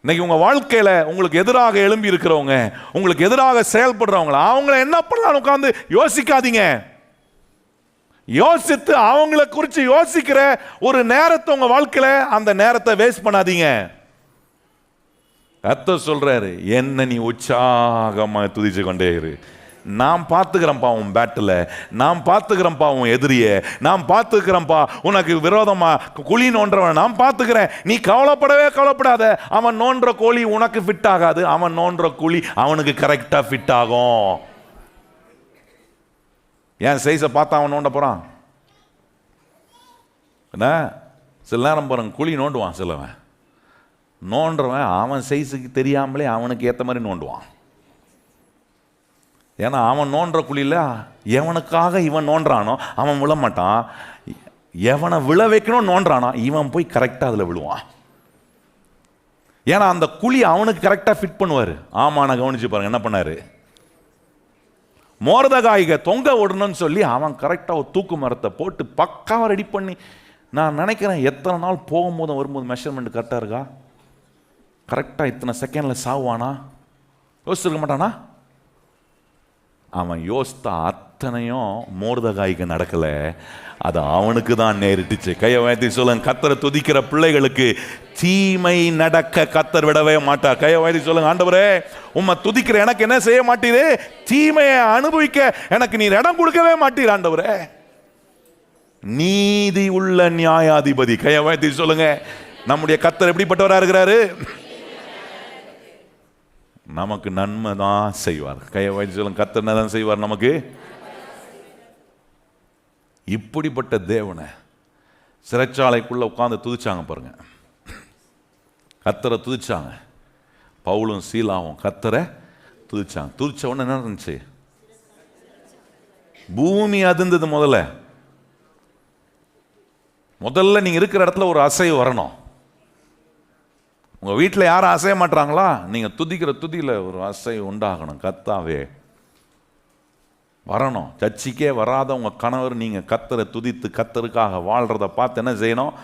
S1: இன்னைக்கு உங்க வாழ்க்கையில உங்களுக்கு எதிராக எழும்பி இருக்கிறவங்க, உங்களுக்கு எதிராக செயல்படுறவங்க, அவங்கள என்ன பண்ணலாம் உட்கார்ந்து யோசிக்காதீங்க. யோசித்து அவங்கள குறித்து யோசிக்கிற ஒரு நேரத்தை உங்க வாழ்க்கையில அந்த நேரத்தை வேஸ்ட் பண்ணாதீங்க. கர்த்தர் சொல்றாரு, என்ன நீ உற்சாகமா துதிச்சு கொண்டே இரு. நான் பார்த்துக்கிறேன்ப்பா உன் பேட்டில், நான் பார்த்துக்கிறேன்ப்பா உன் எதிரிய, நான் பார்த்துக்கிறேன்ப்பா உனக்கு விரோதமா குழி நோன்றவன் நான் பார்த்துக்கிறேன். நீ கவலைப்படவே கவலைப்படாத. அவன் நோன்ற கோழி உனக்கு ஃபிட் ஆகாது, அவன் நோன்ற குழி அவனுக்கு கரெக்டா ஃபிட் ஆகும். ஏன் சைஸை பார்த்தா அவன் நோண்ட போறான்? என்ன சில நேரம் பாருங்க, குழி நோண்டுவான் சிலவன், நோண்டுறவன் அவன் சைஸுக்கு தெரியாமலே அவனுக்கு ஏற்ற மாதிரி நோண்டுவான். ஏன்னா அவன் நோன்ற குழியில் எவனுக்காக இவன் நோன்றானோ அவன் விழ மாட்டான், எவனை விழ வைக்கணும் நோன்றானோ இவன் போய் கரெக்டாக அதில் விழுவான். ஏன்னா அந்த குழி அவனுக்கு கரெக்டாக ஃபிட் பண்ணுவார். ஆமா, நான் கவனிச்சு பாருங்க என்ன பண்ணாரு. மோர்தெகாய்க தொங்க விடணும்னு சொல்லி அவன் கரெக்டாக ஒரு தூக்கு மரத்தை போட்டு பக்காவை ரெடி பண்ணி, நான் நினைக்கிறேன் எத்தனை நாள் போகும்போது வரும்போது மெஷர்மெண்ட் கரெக்டாக இருக்கா, கரெக்டாக இத்தனை செகண்டில் சாவானா, யோசிச்சிருக்க மாட்டானா? அவன் யோசித்த அத்தனையும் மோர்தெகாய்க்கு நடக்கல, அது அவனுக்கு தான் நேரிட்டுச்சு. கையை உயர்த்தி சொல்லுங்க, கர்த்தரை துதிக்கிற பிள்ளைகளுக்கு தீமை நடக்க கர்த்தர் விடவே மாட்டார். கையை உயர்த்தி சொல்லுங்க, ஆண்டவரே உம்மை துதிக்கிற எனக்கு என்ன செய்ய மாட்டீரு, தீமையை அனுபவிக்க எனக்கு நீர் இடம் கொடுக்கவே மாட்டீர் ஆண்டவரே. நீதி உள்ள நியாயாதிபதி. கையை உயர்த்தி சொல்லுங்க, நம்முடைய கர்த்தர் எப்படிப்பட்டவரா இருக்கிறாரு? நமக்கு நன்மை தான் செய்வார். கையை வைத்து சொல்லுங்க, கர்த்தர் என்ன தான் செய்வார் நமக்கு. இப்படிப்பட்ட தேவனை சிறைச்சாலைக்குள்ள உட்கார்ந்து துதிச்சாங்க பாருங்க. கர்த்தரை துதிச்சாங்க, பவுலும் சீலாவும் கர்த்தரை துதிச்சாங்க. துதிச்ச உடனே என்ன இருந்துச்சு? பூமி அதிர்ந்தது. முதல்ல நீங்க இருக்கிற இடத்துல ஒரு அசைவு வரணும். உங்கள் வீட்டில் யாரும் அசைய மாட்டாங்களா? நீங்கள் துதிக்கிற துதியில் ஒரு அசைவு உண்டாகணும். கர்த்தாவே வரணும். சர்ச்சைக்கே வராத உங்கள் கணவர் நீங்கள் கர்த்தரை துதித்து கர்த்தருக்காக வாழ்கிறத பார்த்து என்ன செய்யணும்?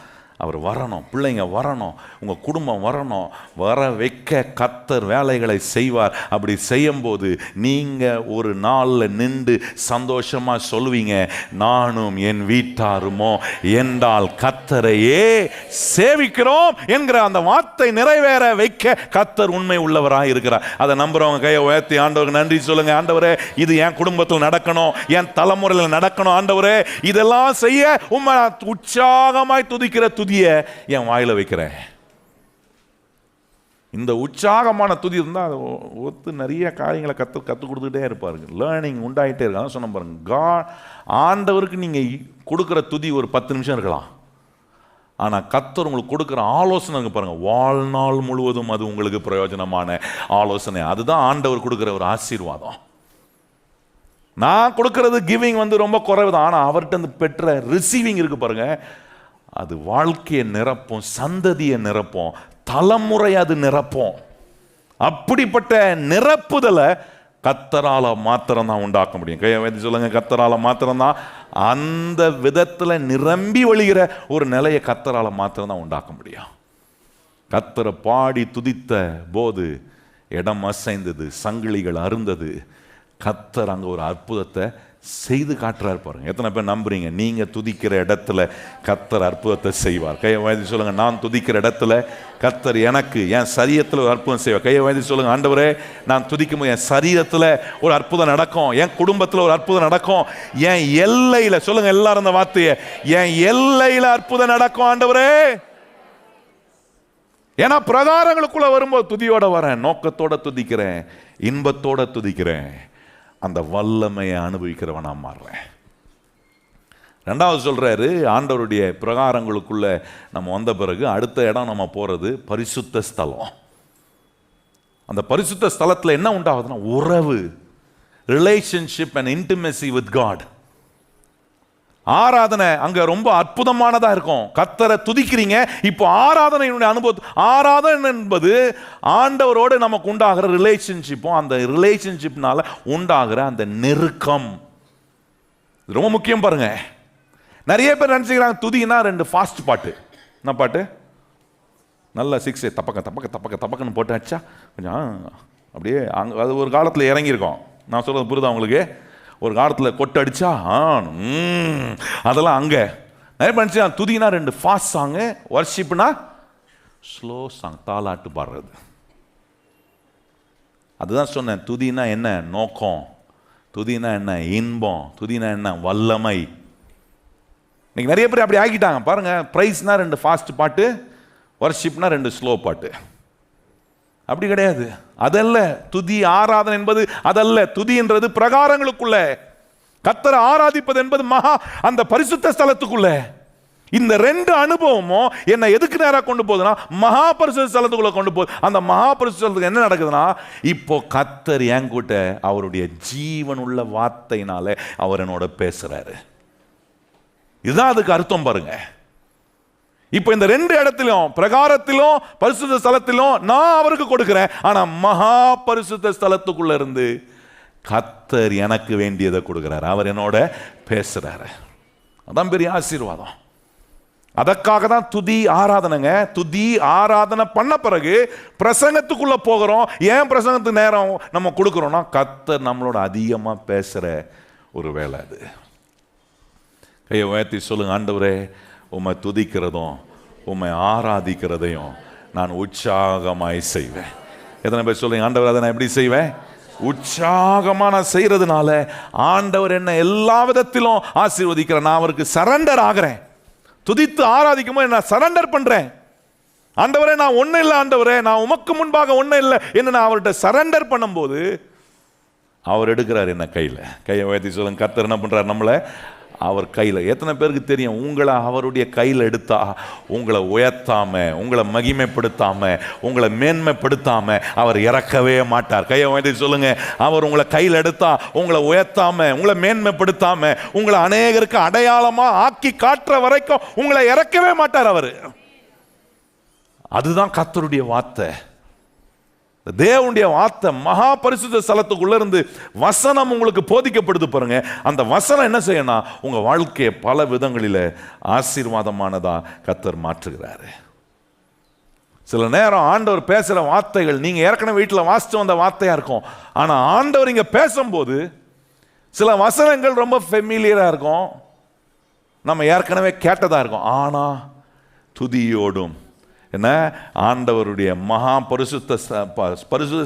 S1: அவர் வரணும். பிள்ளைங்க வரணும், உங்கள் குடும்பம் வரணும். வர வைக்க கர்த்தர் வேலைகளை செய்வார். அப்படி செய்யும்போது நீங்கள் ஒரு நாளில் நின்று சந்தோஷமாக சொல்லுவீங்க, நானும் என் வீட்டாருமோ என்றால் கர்த்தரையே சேவிக்கிறோம் என்கிற அந்த வார்த்தை நிறைவேற வைக்க கர்த்தர் உண்மை உள்ளவராக இருக்கிறார். அதை நம்புறவங்க கையை உயர்த்தி ஆண்டவருக்கு நன்றி சொல்லுங்க. ஆண்டவரே, இது என் குடும்பத்தில் நடக்கணும், என் தலைமுறையில் நடக்கணும். ஆண்டவரே, இதெல்லாம் செய்ய உண்மை உற்சாகமாய் துதிக்கிற என் வாயில வைக்கிறேன். இந்த உற்சாகமான துதி இருந்தா ஒத்து நிறைய காரியங்களை கத்து கொடுத்துட்டே இருப்பாருங்க. லேர்னிங் உண்டாயிட்டே இருக்கு. சொன்ன பாருங்க, ஆண்டவருக்கு நீங்க கொடுக்கிற துதி ஒரு 10 நிமிஷம் இருக்கலாம். ஆனா கர்த்தர் உங்களுக்கு கொடுக்கிற ஆலோசனை பாருங்க, வாழ்நாள் முழுவதும் அது உங்களுக்கு பிரயோஜனமான ஆலோசனை. அதுதான் ஆண்டவர் கொடுக்கிற ஒரு ஆசீர்வாதம். நான் கொடுக்கிறது கிவிங் ரொம்ப குறைவு தான். ஆனா அவர்கிட்ட பெற்ற ரிசீவிங் இருக்கு பாருங்க, அது வாழ்க்கையை நிரப்பும், சந்ததியை நிரப்பும், தலைமுறை அது நிரப்பும். அப்படிப்பட்ட நிரப்புதலை கர்த்தரால மாத்திரம் தான் உண்டாக்க முடியும். கையை வைத்து சொல்லுங்க, கர்த்தரால மாத்திரம் தான் அந்த விதத்துல நிரம்பி வழிகிற ஒரு நிலையை கர்த்தரால மாத்திரம் தான் உண்டாக்க முடியும். கர்த்தரை பாடி துதித்த போது இடம் அசைந்தது, சங்கிலிகள் அருந்தது. கர்த்தர் அங்க ஒரு அற்புதத்தை செய்து காட்டுறாரு பாருங்க. எத்தனை பேர் நம்புறீங்க நீங்க துதிக்கிற இடத்துல கர்த்தர் அற்புதத்தை செய்வார்? கையை வைத்து சொல்லுங்க, நான் துதிக்கிற இடத்துல கர்த்தர் எனக்கு என் சரீரத்தில் ஒரு அற்புதம் செய்வார். கையை வைத்து சொல்லுங்க, ஆண்டவரே நான் துதிக்கும் போது என் சரீரத்தில் ஒரு அற்புதம் நடக்கும், என் குடும்பத்தில் ஒரு அற்புதம் நடக்கும், என் எல்லையில, சொல்லுங்க எல்லாரும் அந்த வார்த்தையை, என் எல்லையில அற்புதம் நடக்கும் ஆண்டவரே. ஏன்னா பிரகாரங்களுக்குள்ள வரும்போது துதியோட வரேன், நோக்கத்தோட துதிக்கிறேன், இன்பத்தோட துதிக்கிறேன், அந்த வல்லமையை அனுபவிக்கிறவனா மாறுறேன். ரெண்டாவது சொல்றாரு, ஆண்டவருடைய பிரகாரங்களுக்குள்ள நம்ம வந்த பிறகு அடுத்த இடம் நம்ம போறது பரிசுத்த ஸ்தலம். அந்த பரிசுத்த ஸ்தலத்தில் என்ன உண்டாகுதுன்னா உறவு, relationship and intimacy with God. ஆராதனை அங்க ரொம்ப அற்புதமானதா இருக்கும். கர்த்தரை துதிக்கிறீங்க. இப்போ ஆராதனையினுடைய அனுபவம், ஆராதனை என்பது ஆண்டவரோடு நமக்கு உண்டாகிற ரிலேஷன்ஷிப்பும் அந்த ரிலேஷன்ஷிப்னால உண்டாகிற அந்த நெருக்கம் ரொம்ப முக்கியம். பாருங்க, நிறைய பேர் நினைச்சுக்கிறாங்க துதினா 2 ஃபாஸ்ட் பாட்டு. என்ன பாட்டு? நல்ல 6 தப்பக்க தப்பக்க தப்பக்க தப்பக்கன்னு போட்டு அடிச்சா கொஞ்சம் அப்படியே அங்கே அது ஒரு காலத்தில் இறங்கியிருக்கோம். நான் சொல்கிறது புரியுதா உங்களுக்கு? ஒரு காலத்தில் கொட்டு அடிச்சா அதெல்லாம் அங்கே நிறைய பண்ணிச்சு. துதினா 2 ஃபாஸ்ட் சாங்கு, வர்ஷிப்னா ஸ்லோ சாங், தாலாட்டு பாடுறது. அதுதான் சொன்னேன், துதினா என்ன நோக்கம், துதினா என்ன இன்பம், துதினா என்ன வல்லமை. இன்னைக்கு நிறைய பேர் அப்படி ஆக்கிட்டாங்க பாருங்க. பிரைஸ்னா 2 ஃபாஸ்ட் பாட்டு, வர்ஷிப்னா 2 ஸ்லோ பாட்டு. அப்படி கிடையாது. அதல்ல துதி. ஆராதனை என்பது அதல்ல. துதின்றது பிரகாரங்களுக்குள்ள, கர்த்தரை ஆராதிப்பது என்பது மகா அந்த பரிசுத்த ஸ்தலத்துக்குள்ள. இந்த 2 அனுபவமும் என்ன எதுக்கு நேரா கொண்டு போகுதுன்னா மகா பரிசுத்த ஸ்தலத்துக்குள்ள கொண்டு போகுது. அந்த மகா பரிசுத்த ஸ்தலத்துக்கு என்ன நடக்குதுன்னா, இப்போ கர்த்தர் என் கூட அவருடைய ஜீவன் உள்ள வார்த்தையினால அவர் என்னோட பேசுறாரு. இதுதான் அதுக்கு அர்த்தம் பாருங்க. இப்போ இந்த 2 இடத்திலும், பிரகாரத்திலும் பரிசுத்த ஸ்தலத்திலும் நான் அவருக்கு கொடுக்கிறேன். ஆனா மகா பரிசுத்த ஸ்தலத்துக்குள்ள இருந்து கர்த்தர் எனக்கு வேண்டியதை கொடுக்கிறார். அவர் என்னோட பேசுறாரு. அதான் பெரிய ஆசீர்வாதம். அதற்காக தான் துதி ஆராதனைங்க. துதி ஆராதனை பண்ண பிறகு பிரசங்கத்துக்குள்ள போகிறோம். ஏன் பிரசங்கத்துக்கு நேரம் நம்ம கொடுக்கிறோம்னா கர்த்தர் நம்மளோட அதிகமா பேசுற ஒரு வேலை அது. கையை உயர்த்தி சொல்லுங்க, ஆண்டவரே உம்மை துதிக்கிறதும் உம்மை ஆராதிக்கிறதையும் நான் உற்சாகமாய் செய்வேன். எத்தனை பேர் சொல்லுங்க, ஆண்டவர் அதை நான் எப்படி செய்வேன்? உற்சாகமா நான் செய்யறதுனால ஆண்டவர் என்ன எல்லா விதத்திலும் ஆசீர்வதிக்கிறேன். நான் அவருக்கு சரண்டர் ஆகிறேன். துதித்து ஆராதிக்கும் போது நான் சரண்டர் பண்றேன். ஆண்டவரே நான் ஒன்னும் இல்லை, ஆண்டவரே நான் உமக்கு முன்பாக ஒன்னும் இல்லை என்ன நான் அவர்கிட்ட சரண்டர் பண்ணும்போது அவர் எடுக்கிறார் என்ன கையில். கையை உயர்த்தி சொல்லுங்க, கர்த்தர் என்ன பண்றார் நம்மளை அவர் கையில். எத்தனை பேருக்கு தெரியும், உங்களை அவருடைய கையில் எடுத்தா உங்களை உயர்த்தாம, உங்களை மகிமைப்படுத்தாம, உங்களை மேன்மைப்படுத்தாம அவர் இறக்கவே மாட்டார். கையை உயர்த்தி சொல்லுங்க, அவர் உங்களை கையில் எடுத்தா உங்களை உயர்த்தாம, உங்களை மேன்மைப்படுத்தாம, உங்களை அநேகருக்கு அடையாளமா ஆக்கி காட்டுற வரைக்கும் உங்களை இறக்கவே மாட்டார் அவரு. அதுதான் கர்த்தருடைய வார்த்தை. தேவனுடைய வார்த்தை மகா பரிசுத்த ஸ்தலத்துக்குள்ள இருந்து வசனம் உங்களுக்கு போதிக்கப்படுது பாருங்க. அந்த வசனம் என்ன செய்யணும், உங்க வாழ்க்கையை பல விதங்களில் ஆசீர்வாதமானதா கர்த்தர் மாற்றுகிறாரு. சில நேரம் ஆண்டவர் பேசுற வார்த்தைகள் நீங்க ஏற்கனவே வீட்டில் வாசிச்சு வந்த வார்த்தையா இருக்கும். ஆனா ஆண்டவர் இங்க பேசும்போது சில வசனங்கள் ரொம்ப ஃபெமிலியரா இருக்கும், நம்ம ஏற்கனவே கேட்டதா இருக்கும். ஆனா துதியோடும் என்ன ஆண்டவருடைய மகா பரிசுத்த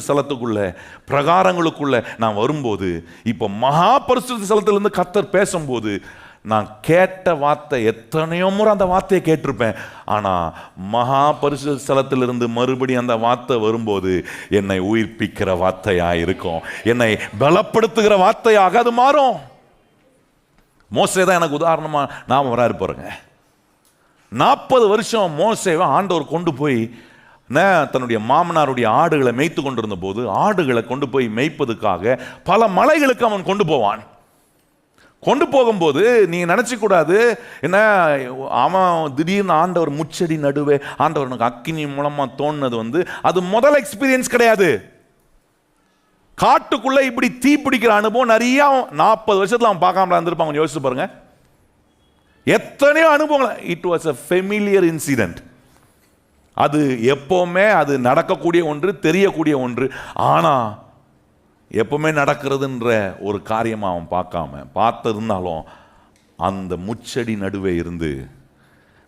S1: ஸ்தலத்துக்குள்ள பிரகாரங்களுக்குள்ள நான் வரும்போது, இப்போ மகா பரிசுத்த ஸ்தலத்திலிருந்து கர்த்தர் பேசும்போது நான் கேட்ட வார்த்தை எத்தனையோ முறை அந்த வார்த்தையை கேட்டிருப்பேன். ஆனா மகா பரிசுத்த ஸ்தலத்திலிருந்து மறுபடியும் அந்த வார்த்தை வரும்போது என்னை உயிர்ப்பிக்கிற வார்த்தையா இருக்கும், என்னை பலப்படுத்துகிற வார்த்தையாக அது மாறும். மோசே தான் எனக்கு உதாரணமா நான் வராரு பாருங்க. 40 வருஷம் மோசேவை ஆண்டவர் கொண்டு போய் தன்னுடைய மாமனாருடைய ஆடுகளை மேய்த்து கொண்டிருந்த போது ஆடுகளை கொண்டு போய் மேய்ப்பதுக்காக பல மலைகளுக்கு அவன் கொண்டு போவான். கொண்டு போகும்போது நீ நினைச்ச கூடாது என்ன அவன் திடீர்னு ஆண்டவர் முச்செடி நடுவே ஆண்டவர் எனக்கு அக்கினி மூலமா தோணுனது அது முதல் எக்ஸ்பீரியன்ஸ் கிடையாது. காட்டுக்குள்ள இப்படி தீ பிடிக்கிற அனுபவம் நிறைய 40 வருஷத்துல அவன் பார்க்காம இருந்திருப்பான். கொஞ்சம் யோசிச்சு பாருங்க, எத்தனையோ அனுபவங்கள். It was a familiar incident. அது எப்பவுமே அது நடக்கக்கூடிய ஒன்று, தெரியக்கூடிய ஒன்று. ஆனா எப்பவுமே நடக்கிறதுன்ற ஒரு காரியமா அவன் பார்த்திருந்தாலும் அந்த முச்செடி நடுவே இருந்து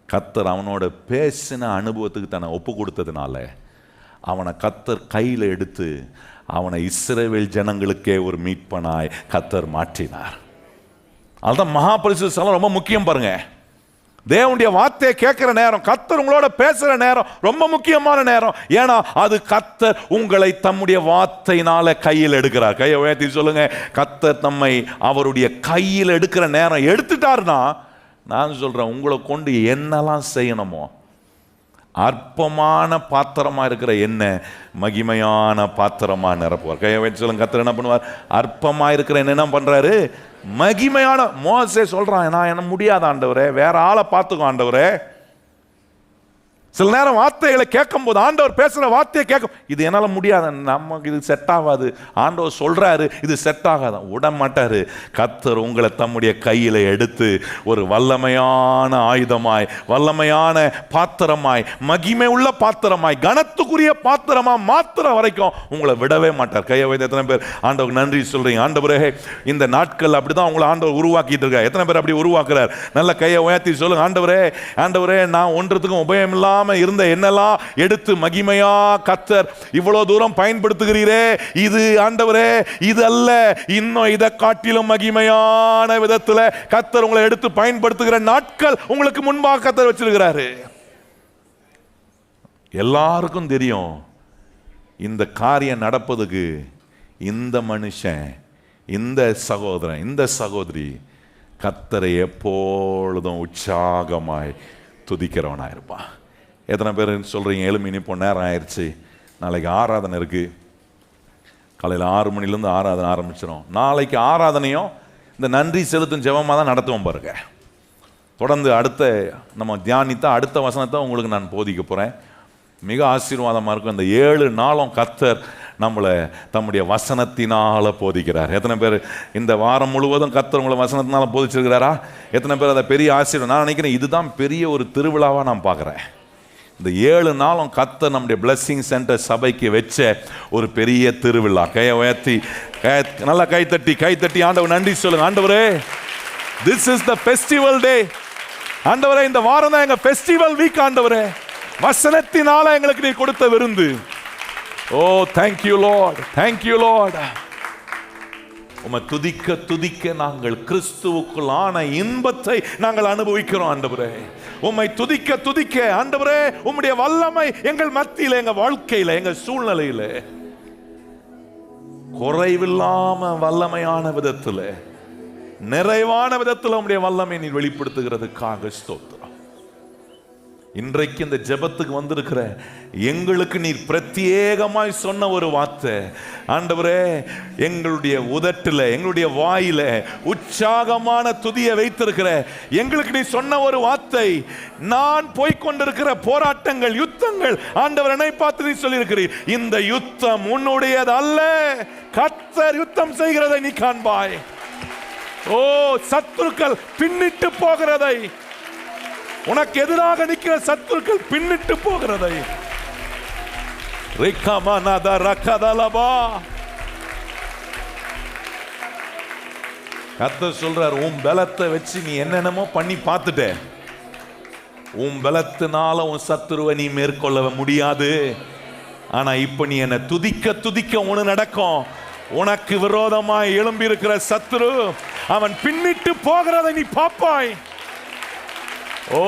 S1: கர்த்தர் அவனோட பேசின அனுபவத்துக்கு தன்னை ஒப்பு கொடுத்ததுனால அவனை கர்த்தர் கையில் எடுத்து அவனை இஸ்ரவேல் ஜனங்களுக்கே ஒரு மீட்பனாய் கர்த்தர் மாற்றினார். அதுதான் மகா பரிசுத்த ஸ்தலம் ரொம்ப முக்கியம் பாருங்க. தேவனுடைய வார்த்தையை கேட்கிற நேரம், கர்த்தர் உங்களோட பேசுற நேரம் ரொம்ப முக்கியமான நேரம். ஏன்னா அது கர்த்தர் உங்களை தம்முடைய வார்த்தையினால கையில் எடுக்கிறார். கையை உயர்த்தி சொல்லுங்க, கர்த்தர் நம்மை அவருடைய கையில் எடுக்கிற நேரம் எடுத்துட்டாருன்னா நான் சொல்றேன், உங்களை கொண்டு என்னெல்லாம் செய்யணுமோ அற்பமான பாத்திரமா இருக்கிற என்ன மகிமையான பாத்திரமா நிரப்புவார். கையை வச்சு சொல்லுங்க, கர்த்தர் என்ன பண்ணுவார்? அற்பமா இருக்கிற என்ன பண்றாரு? மகிமையான. மோசே சொல்றான், நான் என்ன முடியாத ஆண்டவரே, வேற ஆளை பார்த்துக்கோ ஆண்டவரே. சில நேரம் வார்த்தைகளை கேட்கும் போது, ஆண்டவர் பேசுற வார்த்தையை கேட்கும், இது என்னால முடியாது, நமக்கு இது செட் ஆகாது. ஆண்டவர் சொல்றாரு இது செட் ஆகாது, விட மாட்டாரு. கர்த்தர் உங்களை தம்முடைய கையில எடுத்து ஒரு வல்லமையான ஆயுதமாய், வல்லமையான பாத்திரமாய், மகிமை உள்ள பாத்திரமாய், கனத்துக்குரிய பாத்திரமா மாத்திர வரைக்கும் உங்களை விடவே மாட்டார். கையை வைத்து எத்தனை பேர் ஆண்டவருக்கு நன்றி சொல்றீங்க? ஆண்டவரே, இந்த நாட்கள் அப்படிதான் உங்களை ஆண்டவர் உருவாக்கிட்டு இருக்கார். எத்தனை பேர் அப்படி உருவாக்குறார்? நல்ல கையை உயர்த்தி சொல்லுங்க, ஆண்டவரே, ஆண்டவரே, நான் ஒன்றத்துக்கும் உபயம் இல்லாம இருந்த என்னெல்லாம் எடுத்து மகிமையா கர்த்தர் இவ்வளவு தூரம் பயன்படுத்துகிறீரே, இது ஆண்டவரே இது அல்ல, இன்னும் இதை காட்டிலும் மகிமையான விதத்துல கர்த்தர் உங்களை எடுத்து பயன்படுத்துகிற நாட்கள் உங்களுக்கு முன்பாக கர்த்தர் வச்சிருக்கிறாரு. எல்லாருக்கும் தெரியும் இந்த காரியம் நடப்பதுக்கு இந்த மனுஷன், இந்த சகோதரன், இந்த சகோதரி கர்த்தரை எப்பொழுதும் உற்சாகமாய் துதிக்கிறவனா இருப்பான். எத்தனை பேர் சொல்கிறீங்க, எழுமி இப்போ நேரம் ஆயிடுச்சு, நாளைக்கு ஆராதனை இருக்குது, காலையில் 6 மணிலேருந்து ஆராதனை ஆரம்பிச்சிடும். நாளைக்கு ஆராதனையும் இந்த நன்றி செலுத்தும் ஜெபமாக தான் நடத்துவோம் பாருங்க. தொடர்ந்து அடுத்த நம்ம தியானித்த அடுத்த வசனத்தை உங்களுக்கு நான் போதிக்க போகிறேன். மிக ஆசீர்வாதமாக இருக்கும். இந்த 7 நாளும் கர்த்தர் நம்மளை தம்முடைய வசனத்தினால போதிக்கிறார். எத்தனை பேர் இந்த வாரம் முழுவதும் கர்த்தர் உங்களை வசனத்தினால போதிச்சிருக்கிறாரா? எத்தனை பேர் அதை பெரிய ஆசீர்வாதம்? நான் நினைக்கிறேன் இதுதான் பெரிய ஒரு திருவிழாவாக நான் பார்க்குறேன். இந்த 7 நாளும் கர்த்தர் நம்முடைய பிளெஸிங் சென்டர் சபைக்கு வச்ச ஒரு பெரிய திருவிழா. கையை உயர்த்தி நல்லா கைத்தட்டி ஆண்டவர் நன்றி சொல்லுங்க. ஆண்டவரே, this is the festival day. ஆண்டவரே, இந்த வாரம் தான் எங்க ஃபெஸ்டிவல் வீக். ஆண்டவரே, வசனத்தினால எங்களுக்கு நீ கொடுத்த விருந்து. ஓ, thank you Lord, thank you Lord. உம்மை துதிக்க துதிக்க நாங்கள் கிறிஸ்துவுக்குள் ஆன இன்பத்தை நாங்கள் அனுபவிக்கிறோம். ஆண்டவரே, உம்மை துதிக்க துதிக்க ஆண்டவரே, உம்முடைய வல்லமை எங்கள் மத்தியில, எங்க வாழ்க்கையில, எங்க சூழ்நிலையில குறைவில்லாம வல்லமையான விதத்துல, நிறைவான விதத்துல உம்முடைய வல்லமை நீர் வெளிப்படுத்துகிறதுக்காக ஸ்தோத்திரம். இன்றைக்கு இந்த ஜெபத்துக்கு வந்திருக்கிற எங்களுக்கு நீர் பிரத்யேகமாய் சொன்ன ஒரு வார்த்தை, ஆண்டவரே, எங்களுடைய உதட்டுல, எங்களுடைய வாயில உற்சாகமான துதியை வைத்திருக்கிற எங்களுக்கு நீ சொன்ன ஒரு வார்த்தை, நான் போய்கொண்டிருக்கிற போராட்டங்கள், யுத்தங்கள், ஆண்டவர் என்னை பார்த்து நீ சொல்லியிருக்கிறீர், இந்த யுத்தம் உன்னுடையது அல்ல, கர்த்தர் யுத்தம் செய்கிறதை நீ காண்பாய். ஓ, சத்துருக்கள் பின்னிட்டு போகிறதை, உனக்கு எதிராக நிற்கிற சத்துருக்கள் பின்னிட்டு போகிறதை கர்த்தர் சொல்றார், உன் பலத்தை வச்சு நீ என்னென்னமோ பண்ணி பார்த்துட்ட, உன் பலத்தினால உன் சத்துருவை நீ மேற்கொள்ள முடியாது. ஆனா இப்ப நீ என்ன துதிக்க துதிக்க ஒண்ணு நடக்கும். உனக்கு விரோதமாய் எழும்பி இருக்கிற சத்துரு அவன் பின்னிட்டு போகிறதை நீ பாப்பாய். ஓ,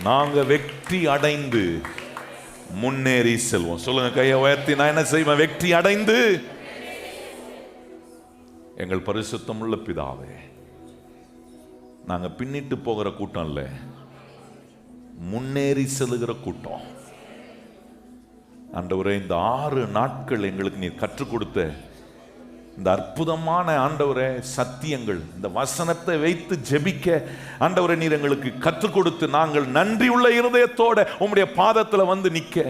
S1: நாங்க வெற்றி அடைந்து முன்னேறி செல்வோம். சொல்லுங்க, கையை உயர்த்தி. நான் என்ன செய்வேன்? வெற்றி அடைந்து. எங்கள் பரிசுத்தம் உள்ள பிதாவே, நாங்க பின்னிட்டு போகிற கூட்டம் இல்ல, முன்னேறி செல்லுகிற கூட்டம். ஆண்டவரே, இந்த 6 நாட்கள் எங்களுக்கு நீர் கற்றுக் கொடுத்த இந்த அற்புதமான ஆண்டவரே சத்தியங்கள், இந்த வசனத்தை வைத்து ஜெபிக்க ஆண்டவரே நீர் எங்களுக்கு கற்றுக் கொடுத்து, நாங்கள் நன்றி உள்ள இருதயத்தோட உம்முடைய பாதத்துல வந்து நிக்க,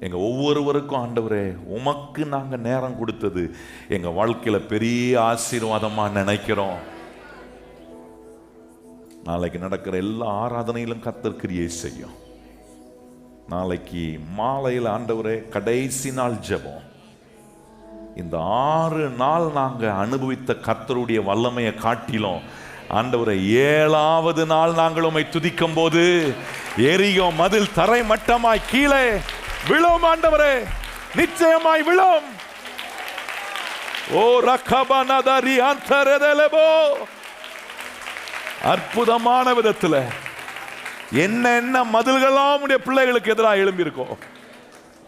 S1: எங்க ஒவ்வொருவருக்கும் ஆண்டவரே உமக்கு நாங்க நேரம் கொடுத்தது எங்க வாழ்க்கையில பெரிய ஆசீர்வாதமா நினைக்கிறோம். நாளைக்கு நடக்கிற எல்லா ஆராதனையிலும் கர்த்தர் கிரியை செய்யும். நாளைக்கு மாலையில் ஆண்டவரே கடைசி நாள் ஜெபம். இந்த 6 நாள் நாங்க அனுபவித்த கர்த்தருடைய வல்லமையை காட்டிலும் ஆண்டவரே 7வது நாள் நாங்கள் உம்மை துதிக்கும் போது எரியோ மதில் தரை மட்டமாய் கீழே விழும். ஆண்டவரே, நிச்சயமாய் விழும். ஓ, ரக்கபனதரி அந்தரதலபோ, அற்புதமான விதத்துல என்ன மதில்களாம் உடைய பிள்ளைகளுக்கு எதிராக எழும்பி இருக்கோ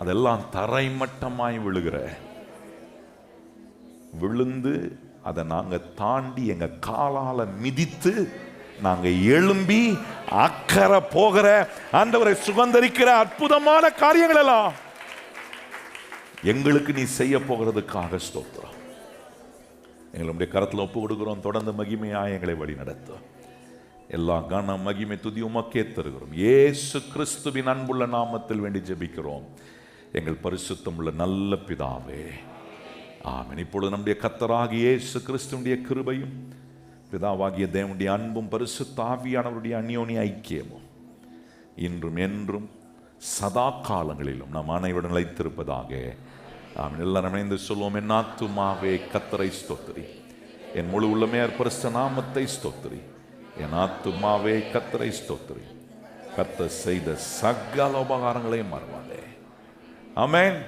S1: அதெல்லாம் தரை மட்டமாய் விழுகிற, விழுந்து அதை நாங்க தாண்டி எங்க காலால மிதித்து நாங்க எழும்பி அக்கறை போகிற ஆண்டவரை சுகந்தரிக்கிற அற்புதமான காரியங்கள் எல்லாம் எங்களுக்கு நீ செய்ய போகிறதுக்காக ஸ்தோத்திரம். எங்களுடைய கரத்தில் ஒப்பு கொடுக்கிறோம். தொடர்ந்து மகிமையாய் எங்களை வழி நடத்தும். எல்லா கன மகிமை துதி உமக்கே தருகிறோம். இயேசு கிறிஸ்துவின் அன்புள்ள நாமத்தில் வேண்டி ஜெபிக்கிறோம் எங்கள் பரிசுத்தம் உள்ள நல்ல பிதாவே, ஆமென். இப்பொழுது நம்முடைய கர்த்தராகிய இயேசு கிறிஸ்துவினுடைய கிருபையும் பிதாவாகிய தேவனுடைய அன்பும் பரிசுத்த ஆவியானவருடைய அந்யோன்ய ஐக்கியமும் இன்றும் என்றும் சதா காலங்களிலும் நம் அனைவரும் நிலைத்திருப்பதாக. ஆமென். எல்லாரும் இணைந்து சொல்வோம். என் ஆத்துமாவே கர்த்தரை ஸ்தோத்திரி, என் முழு உள்ளமே பரிசுத்த நாமத்தை ஸ்தோத்திரி. என் ஆத்துமாவே கர்த்தரை ஸ்தோத்திரி, கர்த்தர் செய்த சகல உபகாரங்களையும் மறவாதே. ஆமென்.